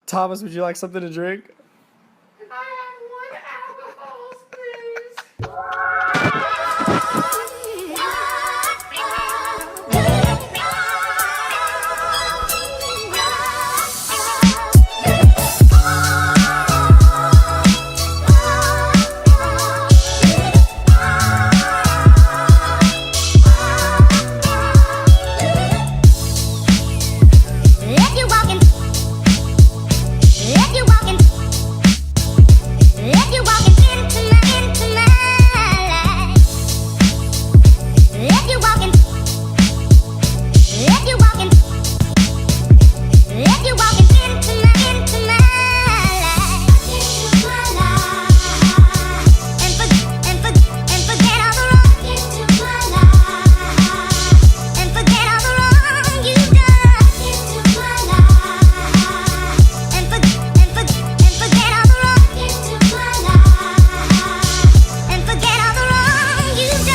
Thomas, would you like something to drink? Can I have one alcohol, please? If you're walking, if you're walking, if you're walking into my life, if you're walking, if you're walking, if you're walking into my life, and forget all the wrong into my life, and forget all the wrong you've done into my life, and forget all the wrong into my life, and forget all the wrong you've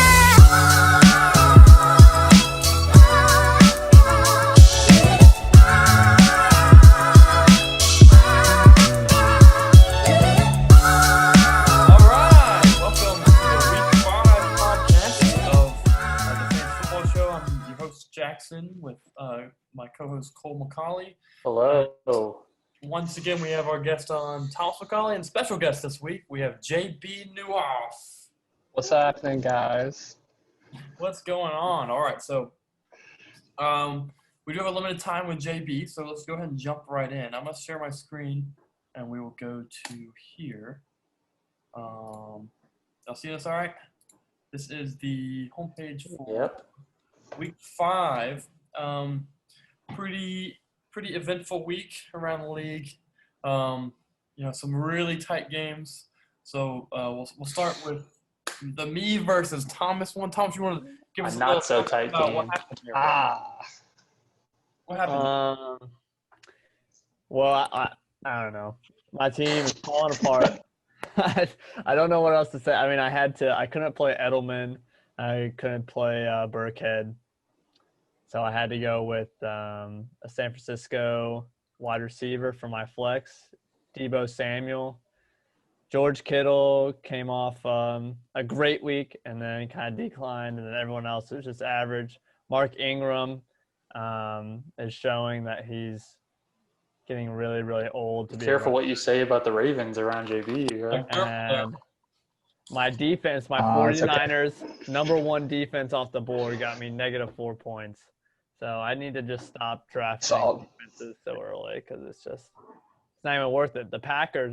All right, welcome to the Week 5 podcast of the Fantasy Football Show. I'm your host, Jackson, with my co-host, Cole McCauley. Hello. Once again, we have our guest on, Thomas McCauley, and special guest this week, we have JB Newhoff. What's happening, guys? What's going on? All right, so we do have a limited time with JB, so let's go ahead and jump right in. I'm going to share my screen, and we will go to here. Y'all see this all right? This is the homepage for Yep. Week 5. Pretty eventful week around the league. Some really tight games. So we'll start with the me versus Thomas one. Thomas, you want to give us A a not little so talk tight about what game. happened here? What happened? Well, I don't know. My team is falling apart. I don't know what else to say. I mean, I couldn't play Edelman. I couldn't play Burkhead. So I had to go with a San Francisco wide receiver for my flex, Deebo Samuel. George Kittle came off a great week and then kind of declined, and then everyone else was just average. Mark Ingram is showing that he's getting really, really old to be Careful around. what you say about the Ravens around JB. Right? And my defense, my it's okay. 49ers, number one defense off the board, got me -4 points. So I need to just stop drafting Solid. defenses so early because it's not even worth it. The Packers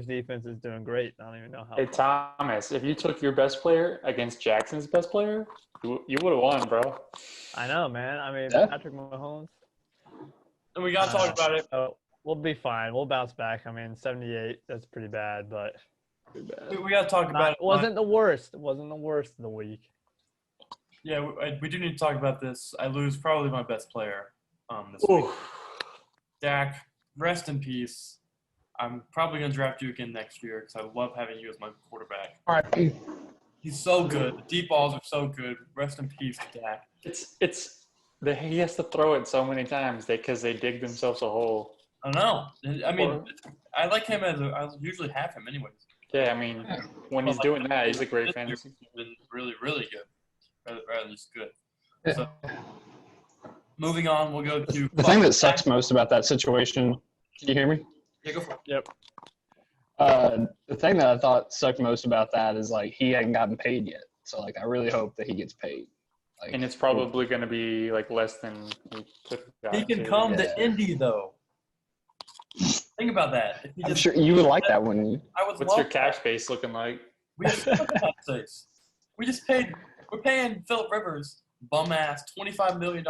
defense is doing great. I don't even know how. Hey, Thomas, if you took your best player against Jackson's best player, you would have won, bro. I know, man. I mean, Yeah. Patrick Mahomes. And we got to talk about it. So we'll be fine. We'll bounce back. I mean, 78, that's pretty bad, but We got to talk about it. it wasn't the worst. It wasn't the worst of the week. Yeah, we do need to talk about this. I lose probably my best player this week. Ooh. Dak, rest in peace. I'm probably going to draft you again next year because I love having you as my quarterback. All right. He's so good. The deep balls are so good. Rest in peace, Dak. He has to throw it so many times because they dig themselves a hole. I don't know. I mean, I like him I usually have him anyways. Yeah, I mean, when he's doing that, he's a great fantasy. He's been really, really good. Rather just good. Yeah. So, moving on, we'll go to The thing that sucks most about that situation, can you hear me? Yeah, go for it. Yep. The thing that I thought sucked most about that is like he hadn't gotten paid yet. So like I really hope that he gets paid. Like, And it's probably going to be like less than he could have got He can to. come to Indy, though. Think about that. If he I'm just- sure you would like that, wouldn't you? I would What's love your cash base looking like? We have so much cap space. We're paying Phillip Rivers, bum ass, $25 million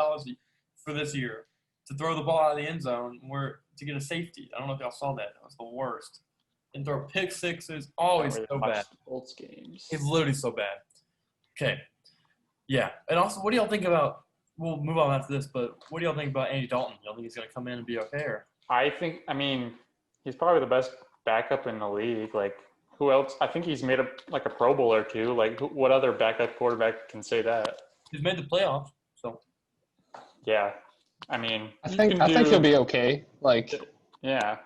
for this year to throw the ball out of the end zone to get a safety. I don't know if y'all saw that. That was the worst. And throw pick sixes. Always so bad. Colts games. He's literally so bad. Okay. Yeah. And also, what do y'all think about – we'll move on after this, but what do y'all think about Andy Dalton? Y'all think he's going to come in and be okay? Or? I mean, he's probably the best backup in the league. Like, who else? I think he's made a Pro Bowl or two. Like, what other backup quarterback can say that? He's made the playoffs, so. Yeah. I mean, I think he'll be okay. Like Yeah.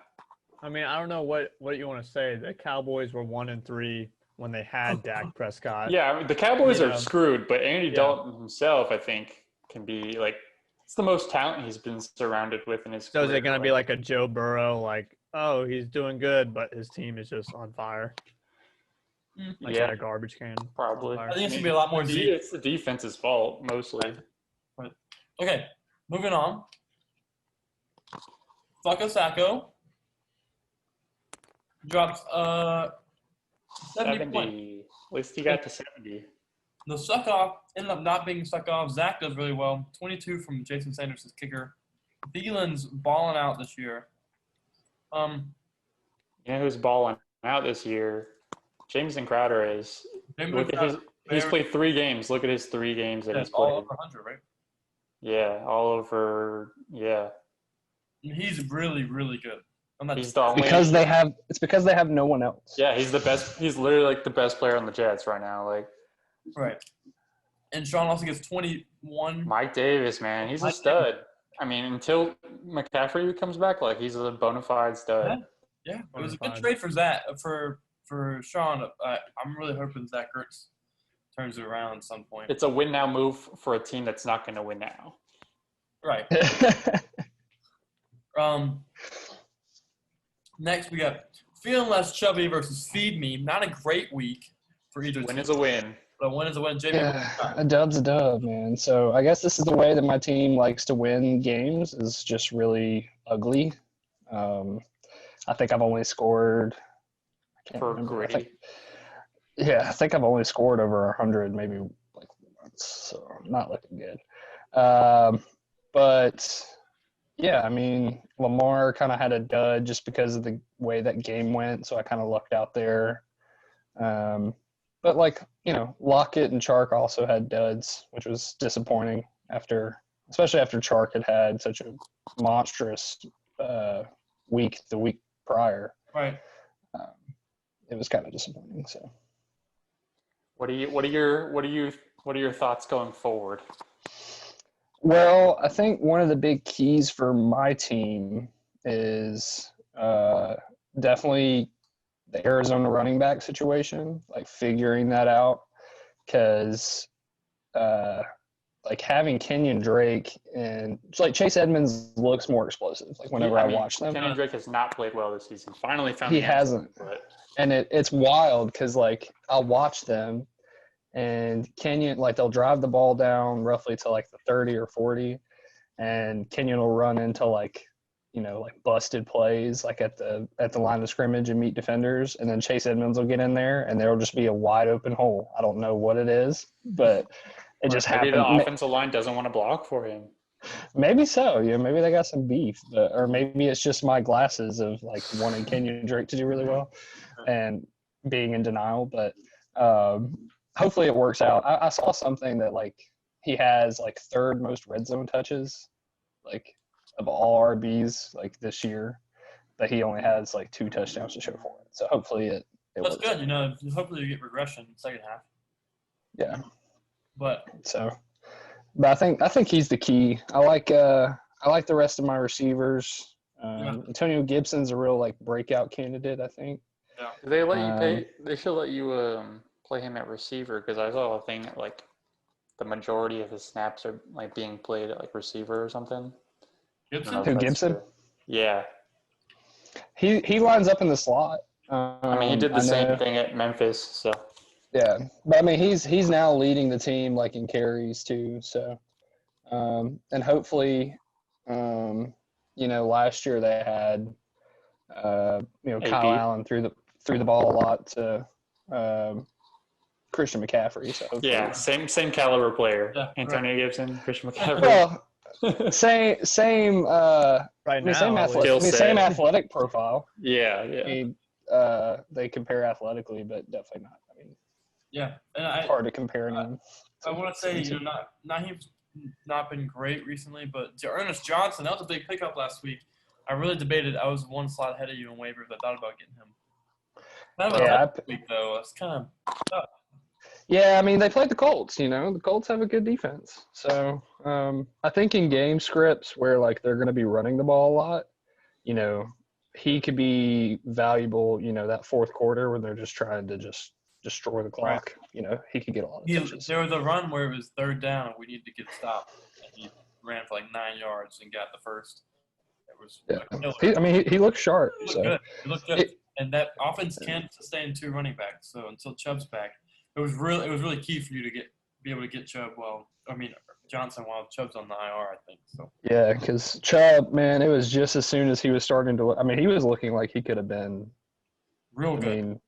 I mean, I don't know what you want to say. The Cowboys were 1-3 when they had Dak Prescott. Yeah, I mean, the Cowboys are Yeah. screwed, but Andy Yeah. Dalton himself, I think, can be like it's the most talent he's been surrounded with in his So career. is it going to be like a Joe Burrow, like, oh, he's doing good, but his team is just on fire? Like yeah, a garbage can. probably. on fire. I think it's gonna be a lot more Zeke. It's the defense's fault mostly. Okay, moving on. Flacco Sacco dropped 70 points. 70. At least he got to 70. The suck off ended up not being suck off. Zach does really well. 22 from Jason Sanders' kicker. Thielen's balling out this year. You know who's balling out this year? Jameson Crowder is. James Look at his. He's played 3 games. Look at his 3 games that he's all played. over 100, right? Yeah, all over. Yeah, And he's really, really good. I'm not he's the only. Because they have no one else. Yeah, he's the best. He's literally like the best player on the Jets right now. Like right. And Sean also gets 21. Mike Davis, man, he's a stud. I mean, until McCaffrey comes back, like he's a bona fide stud. Yeah, it was a good trade for Zach for Sean. I'm really hoping Zach Ertz turns it around at some point. It's a win now move for a team that's not going to win now. Right. Next we got Feeling Less Chubby versus Feed Me. Not a great week for either Win team. is a win. But win is a win. JB, Yeah, a dub's a dub, man. So I guess this is the way that my team likes to win games, is just really ugly. I think I've only scored. I can't For remember. gritty. I think I've only scored over 100, maybe like once. So not looking good. But yeah, I mean, Lamar kind of had a dud just because of the way that game went. So I kind of lucked out there. But like, you know, Lockett and Chark also had duds, which was disappointing especially after Chark had such a monstrous week the week prior. right. It was kind of disappointing. So What are your thoughts going forward? well, I think one of the big keys for my team is definitely the Arizona running back situation, like figuring that out, because like having Kenyon Drake and like Chase Edmonds looks more explosive. Like whenever I watch them, Kenyon Drake has not played well this season. Finally found he the answer, hasn't, but and it's wild because like I'll watch them, and Kenyon, like they'll drive the ball down roughly to like the 30 or 40, and Kenyon will run into like, you know, like busted plays like at the line of scrimmage and meet defenders, and then Chase Edmonds will get in there and there'll just be a wide open hole. I don't know what it is, but it just maybe happened. the offensive line doesn't want to block for him. Maybe so. Yeah, maybe they got some beef, or maybe it's just my glasses of like wanting Kenyon Drake to do really well and being in denial. But hopefully it works out. I saw something that like he has like 3rd most red zone touches, like of all RBs like this year, but he only has like 2 touchdowns to show for it. So hopefully it That's works good. out. You know, hopefully you get regression in the second half. Yeah. But So, but I think he's the key. I like the rest of my receivers. Antonio Gibson's a real like breakout candidate, I think. yeah. Do they let you pay? They should let you play him at receiver, because I saw a thing that like the majority of his snaps are like being played at like receiver or something. I don't know Gibson? if Who, that's Gibson? true. Yeah, He lines up in the slot. I mean he did the same thing at Memphis, so Yeah, but I mean he's now leading the team like in carries too. So, and hopefully, you know, last year they had, you know, Kyle AP. Allen threw the ball a lot to Christian McCaffrey. So hopefully, yeah, same caliber player. Yeah, Antonio Gibson, Christian McCaffrey. well, same Right now, same at least. athletic, Skill same set. athletic profile. yeah. I mean, they compare athletically, but definitely not. I mean, Yeah. And it's hard to compare anyone. I want to say, you know, Naheem's not been great recently, but Ernest Johnson, that was a big pickup last week. I really debated. I was 1 slot ahead of you in waivers. I thought about getting him. Kind of a Yeah, tough week, though. It's kind of tough. Yeah, I mean, they played the Colts, you know. The Colts have a good defense. So I think in game scripts where, like, they're going to be running the ball a lot, you know, he could be valuable, that fourth quarter when they're just trying to just destroy the clock. He could get a lot of touches. There was a run where it was third down. We needed to get a stop. And he ran for like 9 yards and got the first. It was a killer. He looked sharp. He looked So good. He looked good. And that offense can't sustain 2 running backs. So until Chubb's back, it was really key for you to be able to get Chubb. Johnson while Chubb's on the IR, I think. So yeah, because Chubb, man, it was just as soon as he was starting to. He was looking like he could have been real good.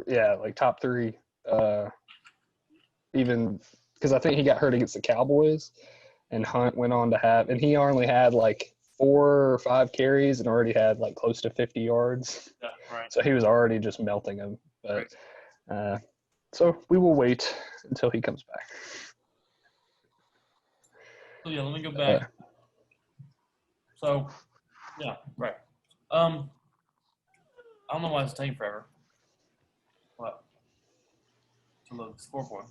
Like top 3. Even because I think he got hurt against the Cowboys, and Hunt went on to have, and he only had like 4 or 5 carries and already had like close to 50 yards. Yeah, right. So he was already just melting them. But so we will wait until he comes back. So yeah, let me go back. So, yeah, right. I don't know why it's taking forever. What? To load the scoreboard.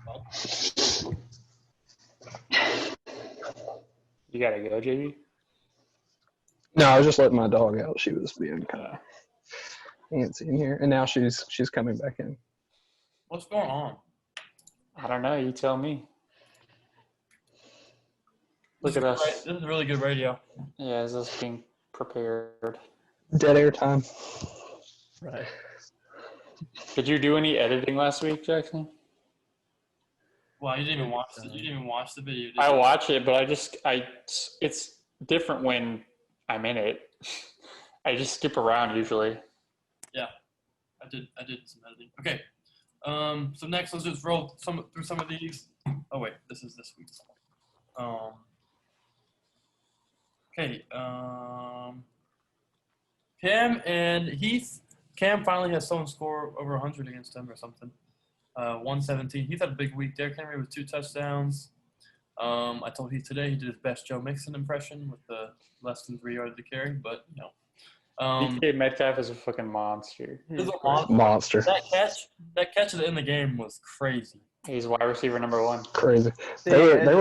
Well, You gotta go, JB. No, I was just letting my dog out. She was being kind of antsy in here, and now she's coming back in. what's going on? I don't know. You tell me. Look at us. This is really good radio. Yeah, is us being prepared? Dead air time. Right. Did you do any editing last week, Jackson? Wow, you didn't even watch the video. Did I you? watch it, but it's different when I'm in it. I just skip around usually. Yeah, I did some editing. Okay. So next, let's just roll through some of these. Oh wait, this is this week's. Okay. Cam and Heath. Cam finally has someone score over 100 against him or something. 117. Heath had a big week. Derrick Henry with 2 touchdowns. I told Heath today he did his best Joe Mixon impression with the less than 3 yards to carry, but DK Metcalf is a fucking monster. He's a Monster. That catch at the end of the game was crazy. He's wide receiver number 1. Crazy. They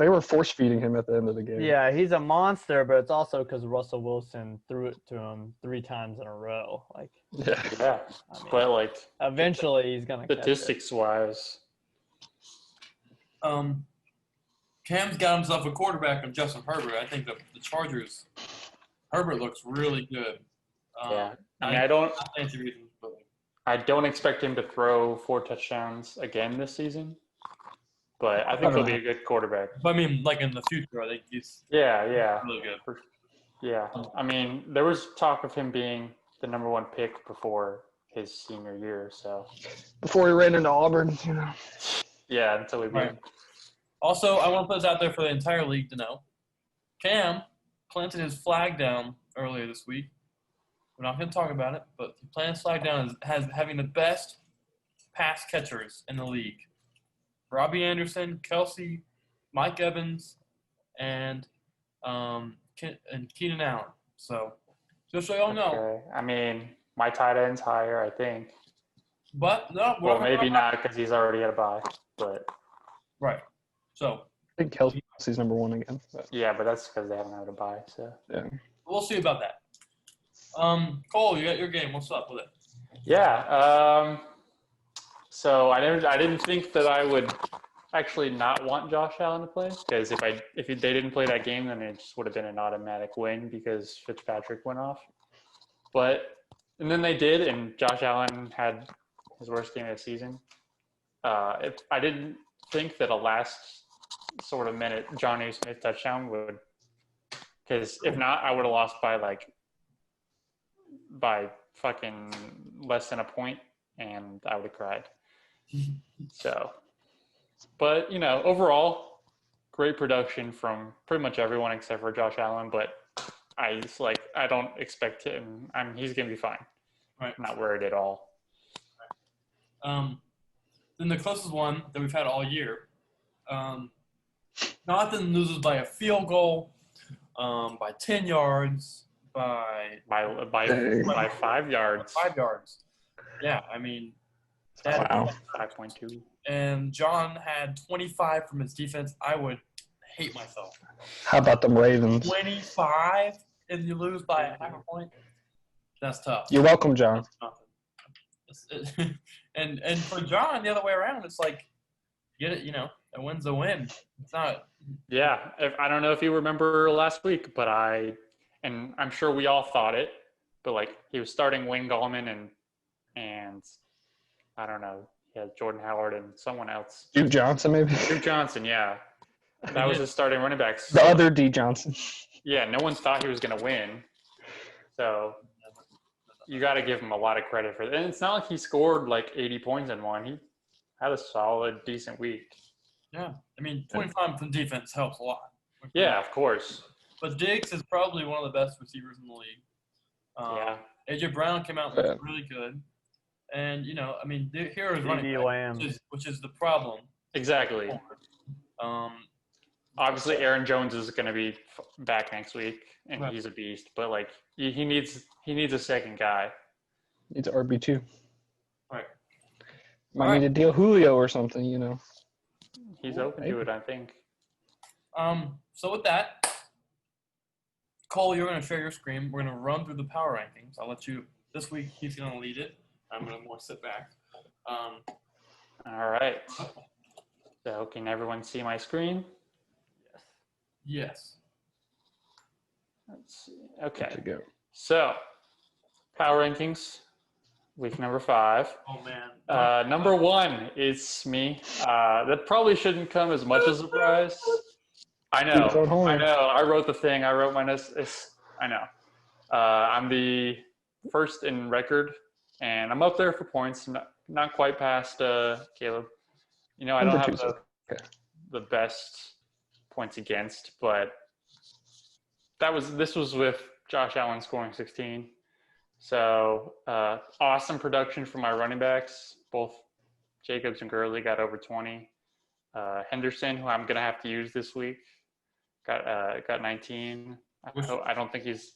were force feeding him at the end of the game. Yeah, he's a monster, but it's also because Russell Wilson threw it to him 3 times in a row. Like, Yeah, I mean, but like eventually he's gonna. statistics wise, Cam's got himself a quarterback of Justin Herbert. I think the Chargers. Herbert looks really good. yeah. Not fancy reasons, but I don't expect him to throw 4 touchdowns again this season, but I think he'll be a good quarterback. But I mean, like in the future, I think he's Yeah. really good. Yeah. I mean, there was talk of him being the number 1 pick before his senior year, so. Before he ran into Auburn, Yeah, until we beat Right. him. Also, I want to put this out there for the entire league to know. Cam planted his flag down earlier this week. We're not going to talk about it, but he planted his flag down as having the best pass catchers in the league. Robbie Anderson, Kelsey, Mike Evans, and Keenan Allen. So, just so y'all know. Okay. I mean, my tight end's higher, I think. But, no. Well, maybe not because he's already had a bye, but. Right. So, I think Kelsey's number 1 again. But. Yeah, but that's because they haven't had a bye, so. Yeah. we'll see about that. Cole, you got your game. What's up with it? Yeah. So I didn't think that I would actually not want Josh Allen to play, because if they didn't play that game, then it just would have been an automatic win because Fitzpatrick went off. And then they did, and Josh Allen had his worst game of the season. I didn't think that a last sort of minute Johnny Smith touchdown would, because if not, I would have lost by fucking less than a point, and I would have cried. So, but overall, great production from pretty much everyone except for Josh Allen. But I don't expect him. He's gonna be fine. Right. I'm not worried at all. Then the closest one that we've had all year. Jonathan loses by a field goal, by 10 yards, by 5 yards. 5 yards. Yeah, I mean. Wow. 5.2. And John had 25 from his defense. I would hate myself. How about them Ravens? 25 and you lose by a half a point. That's tough. You're welcome, John. And for John, the other way around, it's like, get it, a win's a win. It's not. Yeah, I don't know if you remember last week, but I'm sure we all thought it, but like he was starting Wayne Gallman and I don't know, he had Jordan Howard and someone else. Duke Johnson, maybe? Duke Johnson, yeah. That was his starting running back. The other D. Johnson. Yeah, no one thought he was going to win. So you got to give him a lot of credit for that. And it's not like he scored like 80 points in one. He had a solid, decent week. Yeah, I mean, 25 from defense helps a lot. Yeah, of course. But Diggs is probably one of the best receivers in the league. Yeah. AJ Brown came out and looked really good. And, I mean, here is running CD back, Lamb. which is the problem. Exactly. Obviously, Aaron Jones is going to be back next week, and he's a beast. But like, he needs a second guy. Needs an RB2. Right. Might need to deal Julio or something, He's open to it, I think. So with that, Cole, you're going to share your screen. We're going to run through the power rankings. I'll let you. This week, he's going to lead it. I'm going to more sit back. All right. So can everyone see my screen? Yes. Let's see. Okay. Good to go. So, power rankings, week number 5. Oh, man. Number 1 is me. That probably shouldn't come as much as a surprise. I know. I wrote the thing. I wrote my notes. I know. I'm the first in record, and I'm up there for points. Not quite past Caleb. I don't have the best points against, but this was with Josh Allen scoring 16. So awesome production from my running backs. Both Jacobs and Gurley got over 20. Henderson, who I'm gonna have to use this week, got 19. I don't think he's.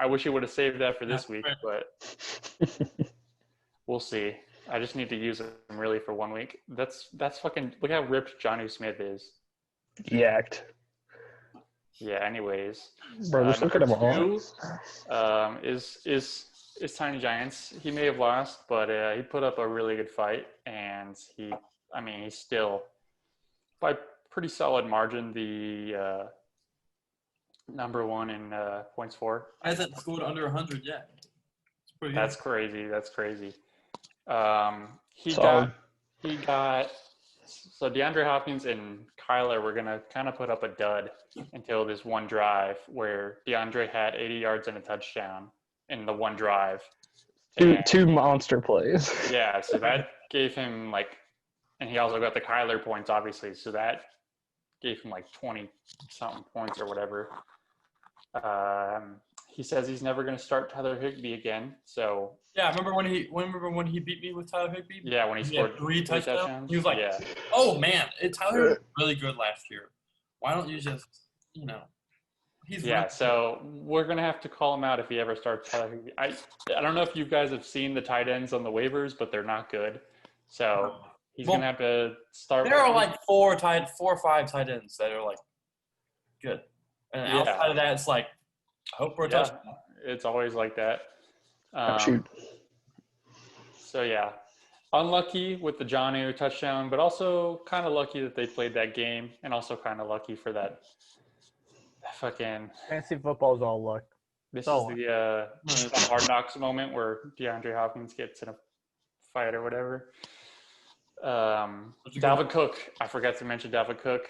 I wish he would have saved that for this week, but we'll see. I just need to use him really for 1 week. That's fucking. Look how ripped Jonnu Smith is. Yacked. Yeah. Anyways, Bro, just look at him all. Is Tiny Giants. He may have lost, but he put up a really good fight, and he's still by pretty solid margin the number 1 in points for. Hasn't scored under 100 yet. It's pretty That's good. crazy. That's crazy. He got so DeAndre Hopkins and Kyler were gonna kind of put up a dud until this one drive where DeAndre had 80 yards and a touchdown in the one drive. Two monster plays. Yeah, so that gave him and he also got the Kyler points, obviously. So that gave him 20-something points or whatever. He says he's never going to start Tyler Higbee again. So yeah, remember when he beat me with Tyler Higbee? Yeah, when he scored 3 touchdowns. He was like, yeah. "Oh man, Tyler was really good last year. Why don't you just, he's yeah." really So we're gonna have to call him out if he ever starts Tyler Higbee. I don't know if you guys have seen the tight ends on the waivers, but they're not good. So he's gonna have to start. There are 4 or 5 tight ends that are good, and outside of that, it's hope for a touchdown. It's always like that. Shoot. So yeah, unlucky with the Jonnu touchdown, but also kind of lucky that they played that game, and also kind of lucky for that fucking. Fantasy football is all luck. This is the Hard Knocks moment where DeAndre Hopkins gets in a fight or whatever. Dalvin Cook, I forgot to mention Dalvin Cook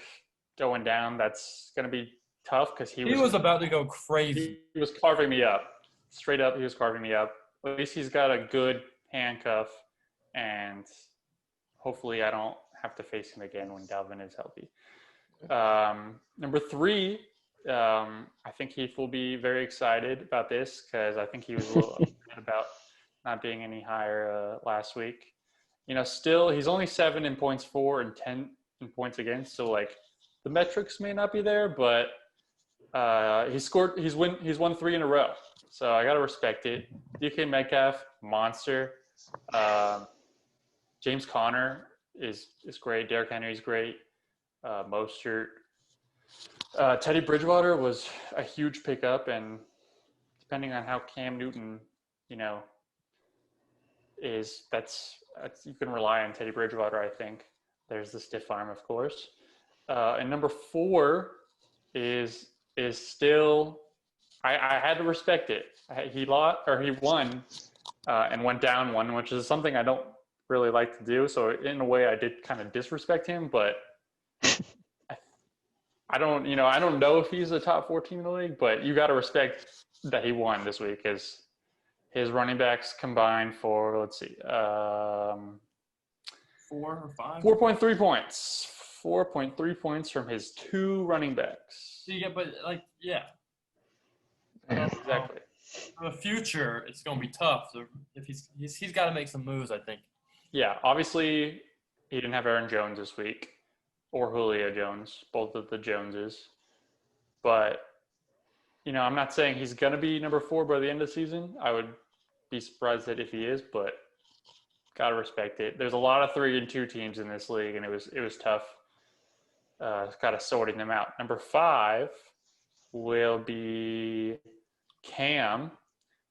going down. That's going to be tough because he was about to go crazy. He was carving me up. Straight up, he was carving me up. At least he's got a good handcuff, and hopefully I don't have to face him again when Dalvin is healthy. Number 3, I think Heath will be very excited about this because I think he was a little upset about not being any higher last week. Still he's only 7 in points for and 10 in points against, so the metrics may not be there, but he's won 3 in a row. So I got to respect it. DK Metcalf, monster. James Conner is great. Derrick Henry's great. Mostert. Teddy Bridgewater was a huge pickup, and depending on how Cam Newton, that's you can rely on Teddy Bridgewater. I think there's the stiff arm, of course. And number 4 is still. I had to respect it. He won, and went down one, which is something I don't really like to do. So in a way, I did kind of disrespect him, but I don't know if he's a top 4 team in the league, but you got to respect that he won this week because his running backs combined for, let's see, 4 or 5? 4.3 points. 4.3 points from his 2 running backs. So you get, but yeah. Exactly. For the future, it's going to be tough. So if he's got to make some moves, I think. Yeah, obviously he didn't have Aaron Jones this week or Julio Jones, both of the Joneses. But, I'm not saying he's going to be number 4 by the end of the season. I would be surprised if he is, but got to respect it. There's a lot of 3 and 2 teams in this league, and it was tough kind of sorting them out. Number 5 will be Cam,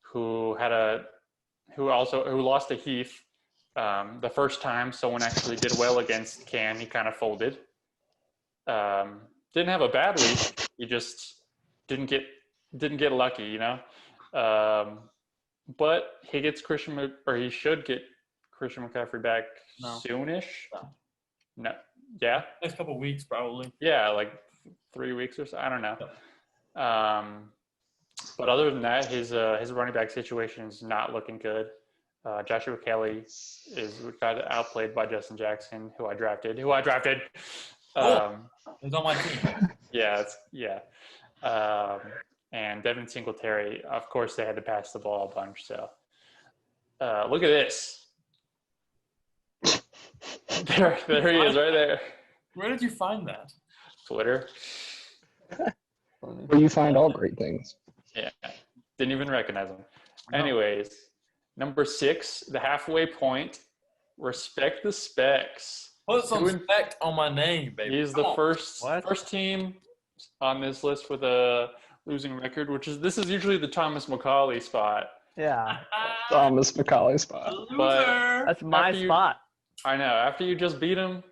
who lost to Heath the first time someone actually did well against Cam. He kind of folded. Didn't have a bad week. He just didn't get lucky, But he should get Christian McCaffrey back soonish. No. Yeah. Next couple of weeks, probably. Yeah, like 3 weeks or so. I don't know. But other than that, his running back situation is not looking good. Joshua Kelly got outplayed by Justin Jackson, who I drafted. He's on my team. Yeah. And Devin Singletary, of course, they had to pass the ball a bunch. So look at this. There he is, right there. Where did you find that? Twitter. Where you find all great things. Yeah, didn't even recognize him. Anyways, number 6, the halfway point. Respect the specs. Put some respect on my name, baby. He's the first team on this list with a losing record, this is usually the Thomas McCauley spot. Yeah, Thomas McCauley spot. But that's my spot. I know. After you just beat him,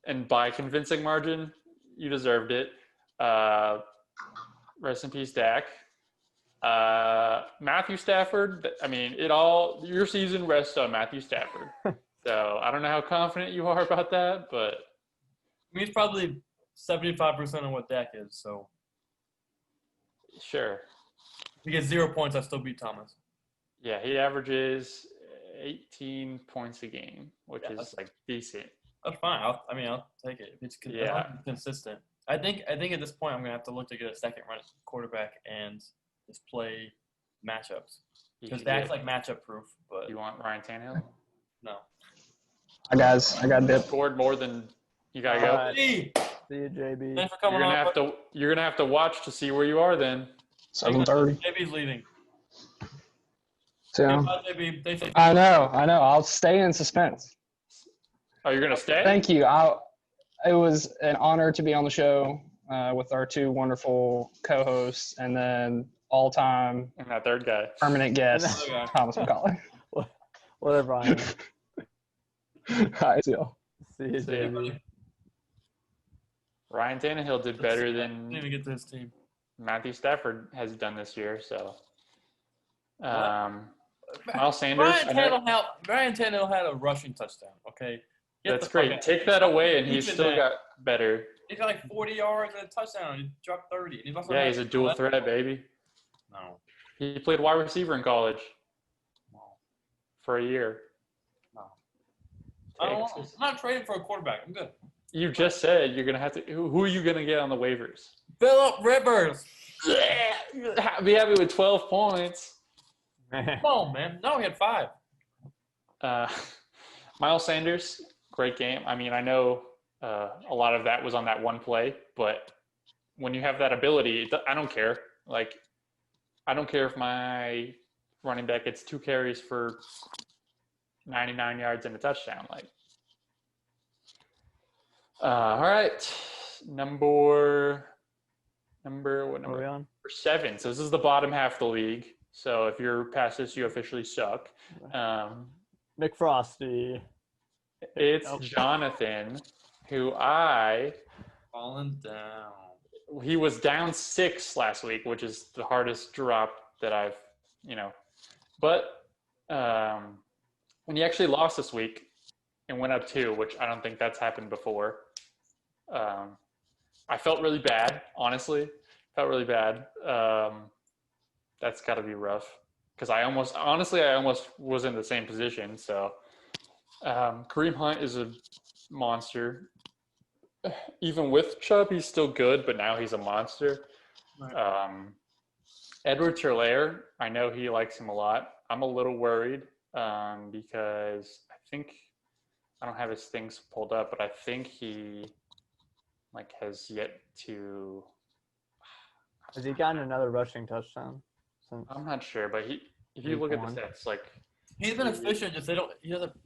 and by convincing margin, you deserved it. Rest in peace, Dak. Matthew Stafford. Your season rests on Matthew Stafford. So I don't know how confident you are about that, but he's probably 75% of what Dak is. So sure. If he gets 0 points, I still beat Thomas. Yeah, he averages 18 points a game, which is decent. That's fine. I'll take it if it's consistent. I think at this point I'm gonna have to look to get a second run quarterback and just play matchups because that's matchup proof. But you want Ryan Tannehill? No. Hi guys, I got dip. Scored more than you gotta go. Right. See you, JB. Thanks for coming on. You're gonna have to watch to see where you are then. 7:30. JB's leaving. So, Bye, JB. I know. I'll stay in suspense. Oh, you're gonna stay? Thank you. It was an honor to be on the show with our 2 wonderful co-hosts, and then all-time And that third guy. permanent guest, Thomas McCauley. Whatever, Brian. Hi, Seal. See you, See ya. JB. Ryan Tannehill did better Didn't than even get to his team. Matthew Stafford has done this year. So, Miles Sanders. Ryan Tannehill had a rushing touchdown. Okay. That's great. Take that away, and he's still got better. He's got 40 yards and a touchdown. He dropped 30. And He's a dual threat, baby. No. He played wide receiver in college for a year. No. I'm not trading for a quarterback. I'm good. You just said you're gonna have to. Who are you gonna get on the waivers? Phillip Rivers. Be happy with 12 points. Come on, man. No, he had 5. Miles Sanders, great game. I know a lot of that was on that one play, but when you have that ability, I don't care. I don't care if my running back gets 2 carries for 99 yards and a touchdown. All right, number Number What are we on? 7. So this is the bottom half of the league. So if you're past this, you officially suck. McFrosty. It's Oh. Jonathan, who Falling down. he was down 6 last week, which is the hardest drop that I've, but when he actually lost this week and went up 2, which I don't think that's happened before. I felt really bad, honestly. Felt really bad. That's got to be rough because I almost was in the same position. So Kareem Hunt is a monster. Even with Chubb, he's still good, but now he's a monster. Right. Edward Terlaire, I know he likes him a lot. I'm a little worried because I don't have his things pulled up, but I think he has yet to. Has he gotten another rushing touchdown? I'm not sure, but if you Week look at 1. the stats, He's been efficient. Just there's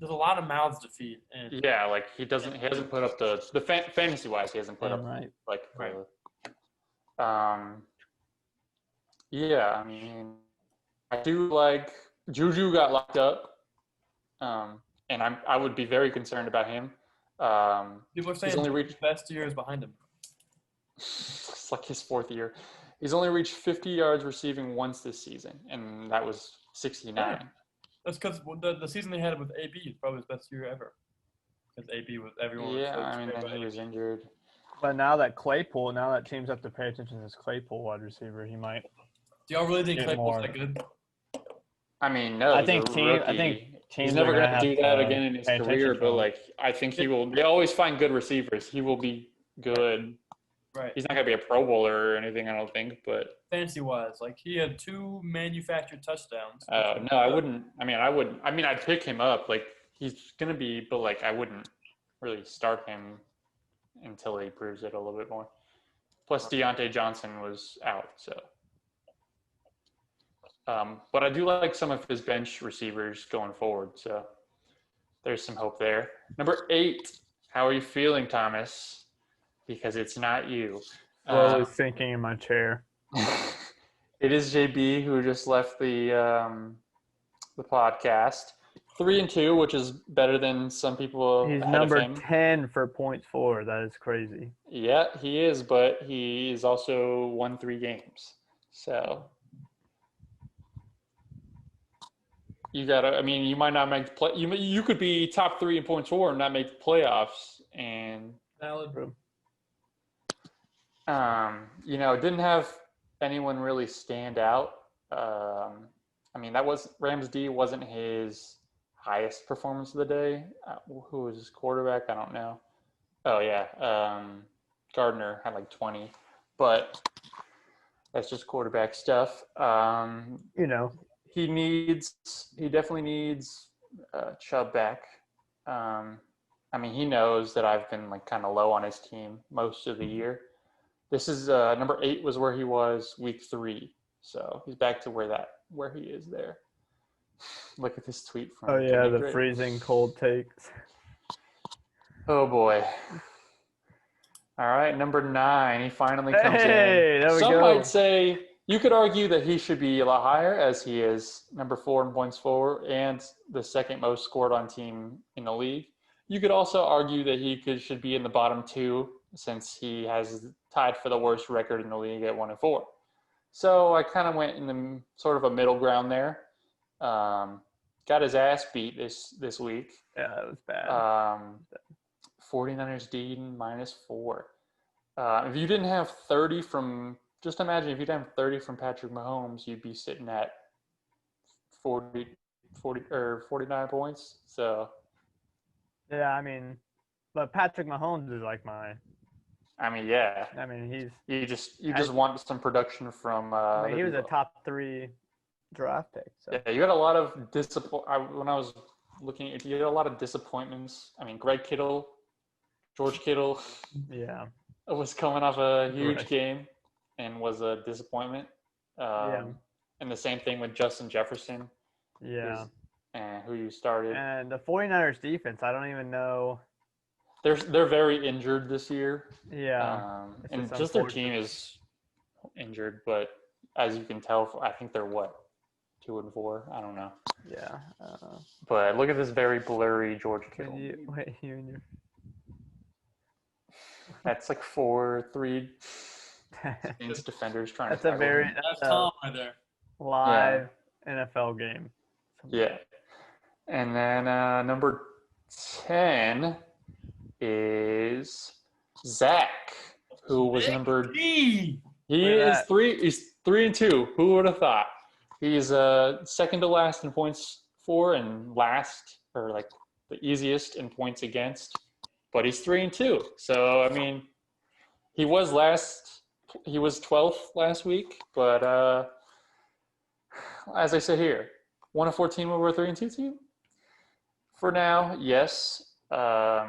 a lot of mouths to feed. And yeah, he hasn't put up the fantasy wise, he hasn't put up right. Yeah, I mean, I do like Juju got locked up, and I would be very concerned about him. People are saying only the reached- best year is behind him. It's like his 4th year. He's only reached 50 yards receiving once this season, and that was 69. That's because the season they had with AB is probably his best year ever. Because AB was everyone. Was Yeah, so I mean, scared then about he was AB. injured. But now that teams have to pay attention to this Claypool wide receiver, he might. Do y'all really think Get Claypool's more. that good? I mean, no. I he's think a teams He's are never gonna going to have do that to again in his pay attention career, to but him. I think he will. They always find good receivers. He will be good. Right. He's not going to be a Pro Bowler or anything, I don't think. But Fantasy wise, he had 2 manufactured touchdowns. no, I wouldn't. I mean, I'd pick him up. He's going to be, but I wouldn't really start him until he proves it a little bit more. Plus, Deontay Johnson was out, so. But I do like some of his bench receivers going forward, so there's some hope there. Number 8, how are you feeling, Thomas? Because it's not you. Slowly sinking in my chair. It is JB who just left the podcast. 3-2, which is better than some people He's ahead number of him. 10 for points for. That is crazy. Yeah, he is, but he is also won 3 games. So you might not make the play. You could be top 3 in points for and not make the playoffs. And Valid. Didn't have anyone really stand out. Rams D wasn't his highest performance of the day. Who was his quarterback? I don't know. Oh yeah, Gardner had 20, but that's just quarterback stuff. He definitely needs Chubb back. He knows that I've been kind of low on his team most of the year. This is number 8 was where he was week 3, so he's back to where he is there. Look at this tweet from. Oh yeah, the Drake. freezing cold takes. Oh boy. All right, number 9. He finally comes in. There we Some go. might say you could argue that he should be a lot higher, as he is number 4 in points for and the second most scored on team in the league. You could also argue that he should be in the bottom 2, since he has tied for the worst record in the league at 1-4. So I kind of went in the sort of a middle ground there. Got his ass beat this week. Yeah, that was bad. 49ers D -4. If you didn't have 30 from, just imagine if you didn't have 30 from Patrick Mahomes, you'd be sitting at 40 or 49 points. So Yeah, but Patrick Mahomes is yeah. he's. You just want some production from. he was a top 3 draft pick. So. Yeah, you had a lot of when I was looking at, you had a lot of disappointments. Greg Kittle, George Kittle. Yeah. Was coming off a huge game and was a disappointment. And the same thing with Justin Jefferson. Yeah. And who you started. And the 49ers defense, I don't even know. They're very injured this year. Yeah. And just their team is injured, but as you can tell, I think they're what, 2-4. I don't know. Yeah. But look at this very blurry George Kittle. Wait, you and your. That's like 4-3 against defenders trying That's to a tackle very him. That's that's a Tom right there. live NFL game. Yeah. And then number 10 is Zach, who was numbered. Peaky. He Look at is that. 3. He's 3-2. Who would have thought? He's second to last in points for and last, or like the easiest in points against. But he's 3-2. So I mean, he was last. He was 12th last week, but as I said here, 1 of 14 over a 3-2 team. For now, yes. I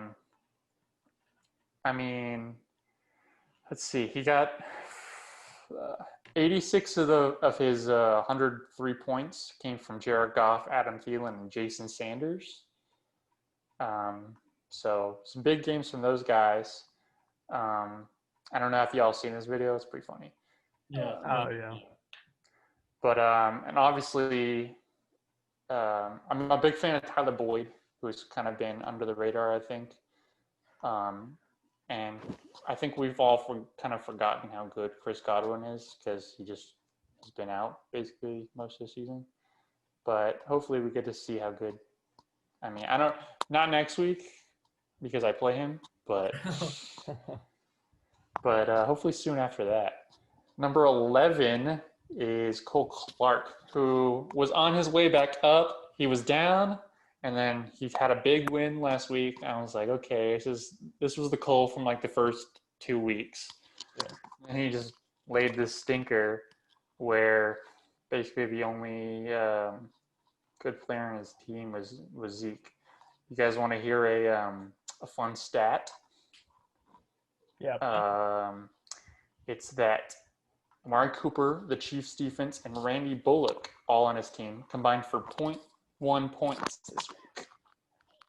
mean, let's see. He got 86 of his 103 points came from Jared Goff, Adam Thielen, and Jason Sanders. So some big games from those guys. I don't know if y'all seen this video. It's pretty funny. Yeah. Oh yeah. But and obviously, I'm a big fan of Tyler Boyd, who's kind of been under the radar, I think. And I think we've all kind of forgotten how good Chris Godwin is because he just has been out basically most of the season. But hopefully we get to see how good. I mean, not next week because I play him, but hopefully soon after that. Number 11 is Cole Clark, who was on his way back up. He was down, and then he had a big win last week. I was like, okay, this was the Cole from like the first 2 weeks. Yeah. And he just laid this stinker where basically the only good player in his team was Zeke. You guys want to hear a fun stat? Yeah. It's that Amari Cooper, the Chiefs defense, and Randy Bullock, all on his team, combined for 0.1 points this week.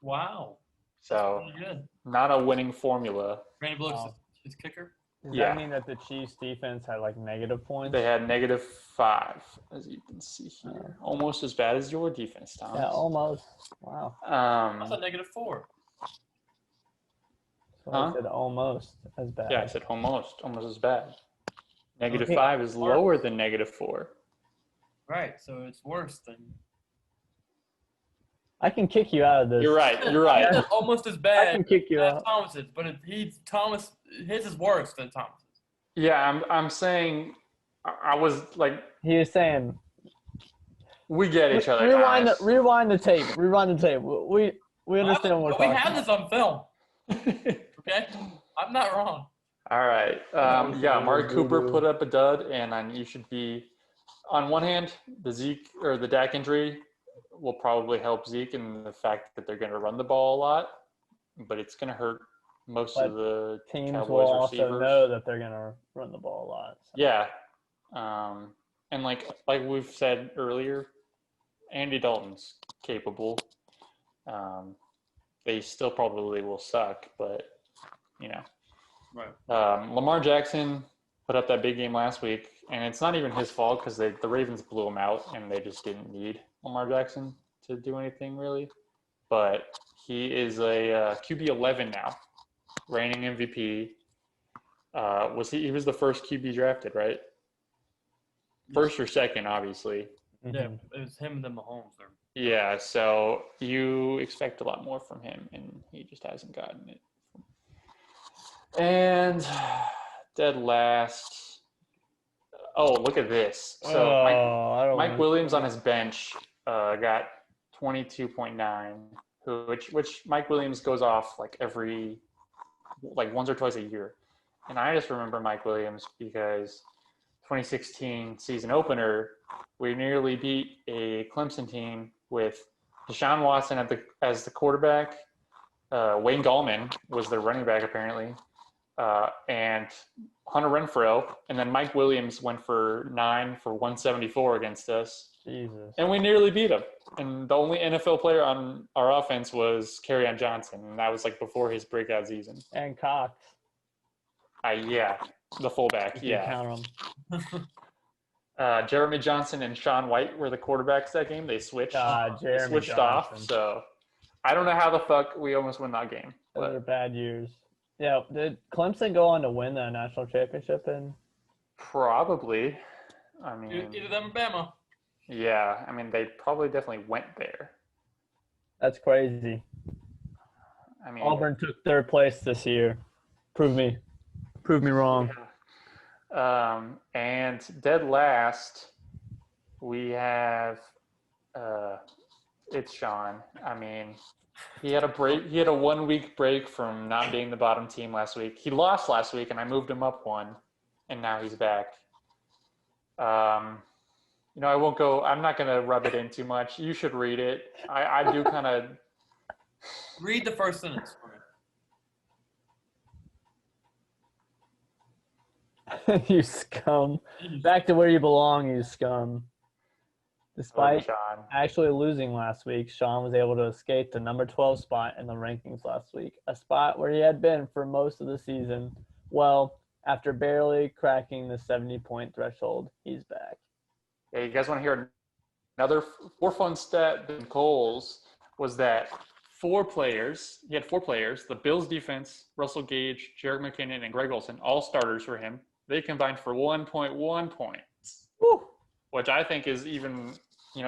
Wow. So Pretty good. not a winning formula. Randy Bullock's Wow. his kicker. Does Yeah. that mean that the Chiefs defense had like negative points? They had -5, as you can see here. Almost as bad as your defense, Thomas. Yeah, almost. Wow. That's a -4. So Huh? I said almost as bad. Yeah, I said almost as bad. Okay. -5 is lower than -4. Right. So it's worse than. I can kick you out of this. You're right. You're right. Yeah, almost as I bad can kick you as out. Thomas's, but his is worse than Thomas's. Yeah, I'm saying I was like, He was saying. we get each other. Rewind guys. Rewind the tape. Rewind the tape. We understand what We we're have talking. this on film. Okay, I'm not wrong. All right. Yeah, Mark Cooper put up a dud, and you should be. On one hand, the Zeke or the Dak injury will probably help Zeke in the fact that they're going to run the ball a lot, but it's going to hurt most But of the Teams Cowboys will also receivers. know that they're gonna run the ball a lot. So. Yeah, and like we've said earlier, Andy Dalton's capable. They still probably will suck, but you know. Right. Lamar Jackson put up that big game last week, and it's not even his fault because the Ravens blew him out, and they just didn't need Lamar Jackson to do anything really. But he is a QB 11 now, reigning MVP. He was the first QB drafted, right? First or second, obviously. Yeah, Mhm. it was him and then Mahomes. There. Yeah, so you expect a lot more from him, and he just hasn't gotten it. And dead last. Oh, look at this. So I don't Mike wanna- Williams on his bench got 22.9, which Mike Williams goes off like once or twice a year. And I just remember Mike Williams because 2016 season opener, we nearly beat a Clemson team with Deshaun Watson as the quarterback. Wayne Gallman was their running back apparently, and Hunter Renfrow, and then Mike Williams went for 9 for 174 against us, Jesus. and we nearly beat him. And the only NFL player on our offense was Kerryon Johnson, and that was like before his breakout season. And Cox. Yeah, the fullback. If you Yeah, count 'em. Jeremy Johnson and Sean White were the quarterbacks that game. They switched. They Jeremy switched off. Johnson. So I don't know how the fuck we almost won that game. Those are But bad years. Yeah, did Clemson go on to win the national championship in? probably. I mean, Either them or Bama. yeah. I mean, they probably definitely went there. That's crazy. I mean, Auburn took third place this year. Prove me wrong. And dead last, we have it's Sean. I mean, he had a break. He had a 1 week break from not being the bottom team last week. He lost last week, and I moved him up one, and now he's back. I won't go. I'm not gonna rub it in too much. You should read it. I do kind of. Read the first sentence for me. You scum. Back to where you belong, you scum. Despite Sean. actually losing last week, Sean was able to escape the number 12 spot in the rankings last week, a spot where he had been for most of the season. Well, after barely cracking the 70-point threshold, he's back. Yeah, you guys want to hear another more fun stat than Cole's was that he had four players, the Bills defense, Russell Gage, Jerick McKinnon, and Greg Olsen, all starters for him. They combined for 1.1 points, Woo! which I think is even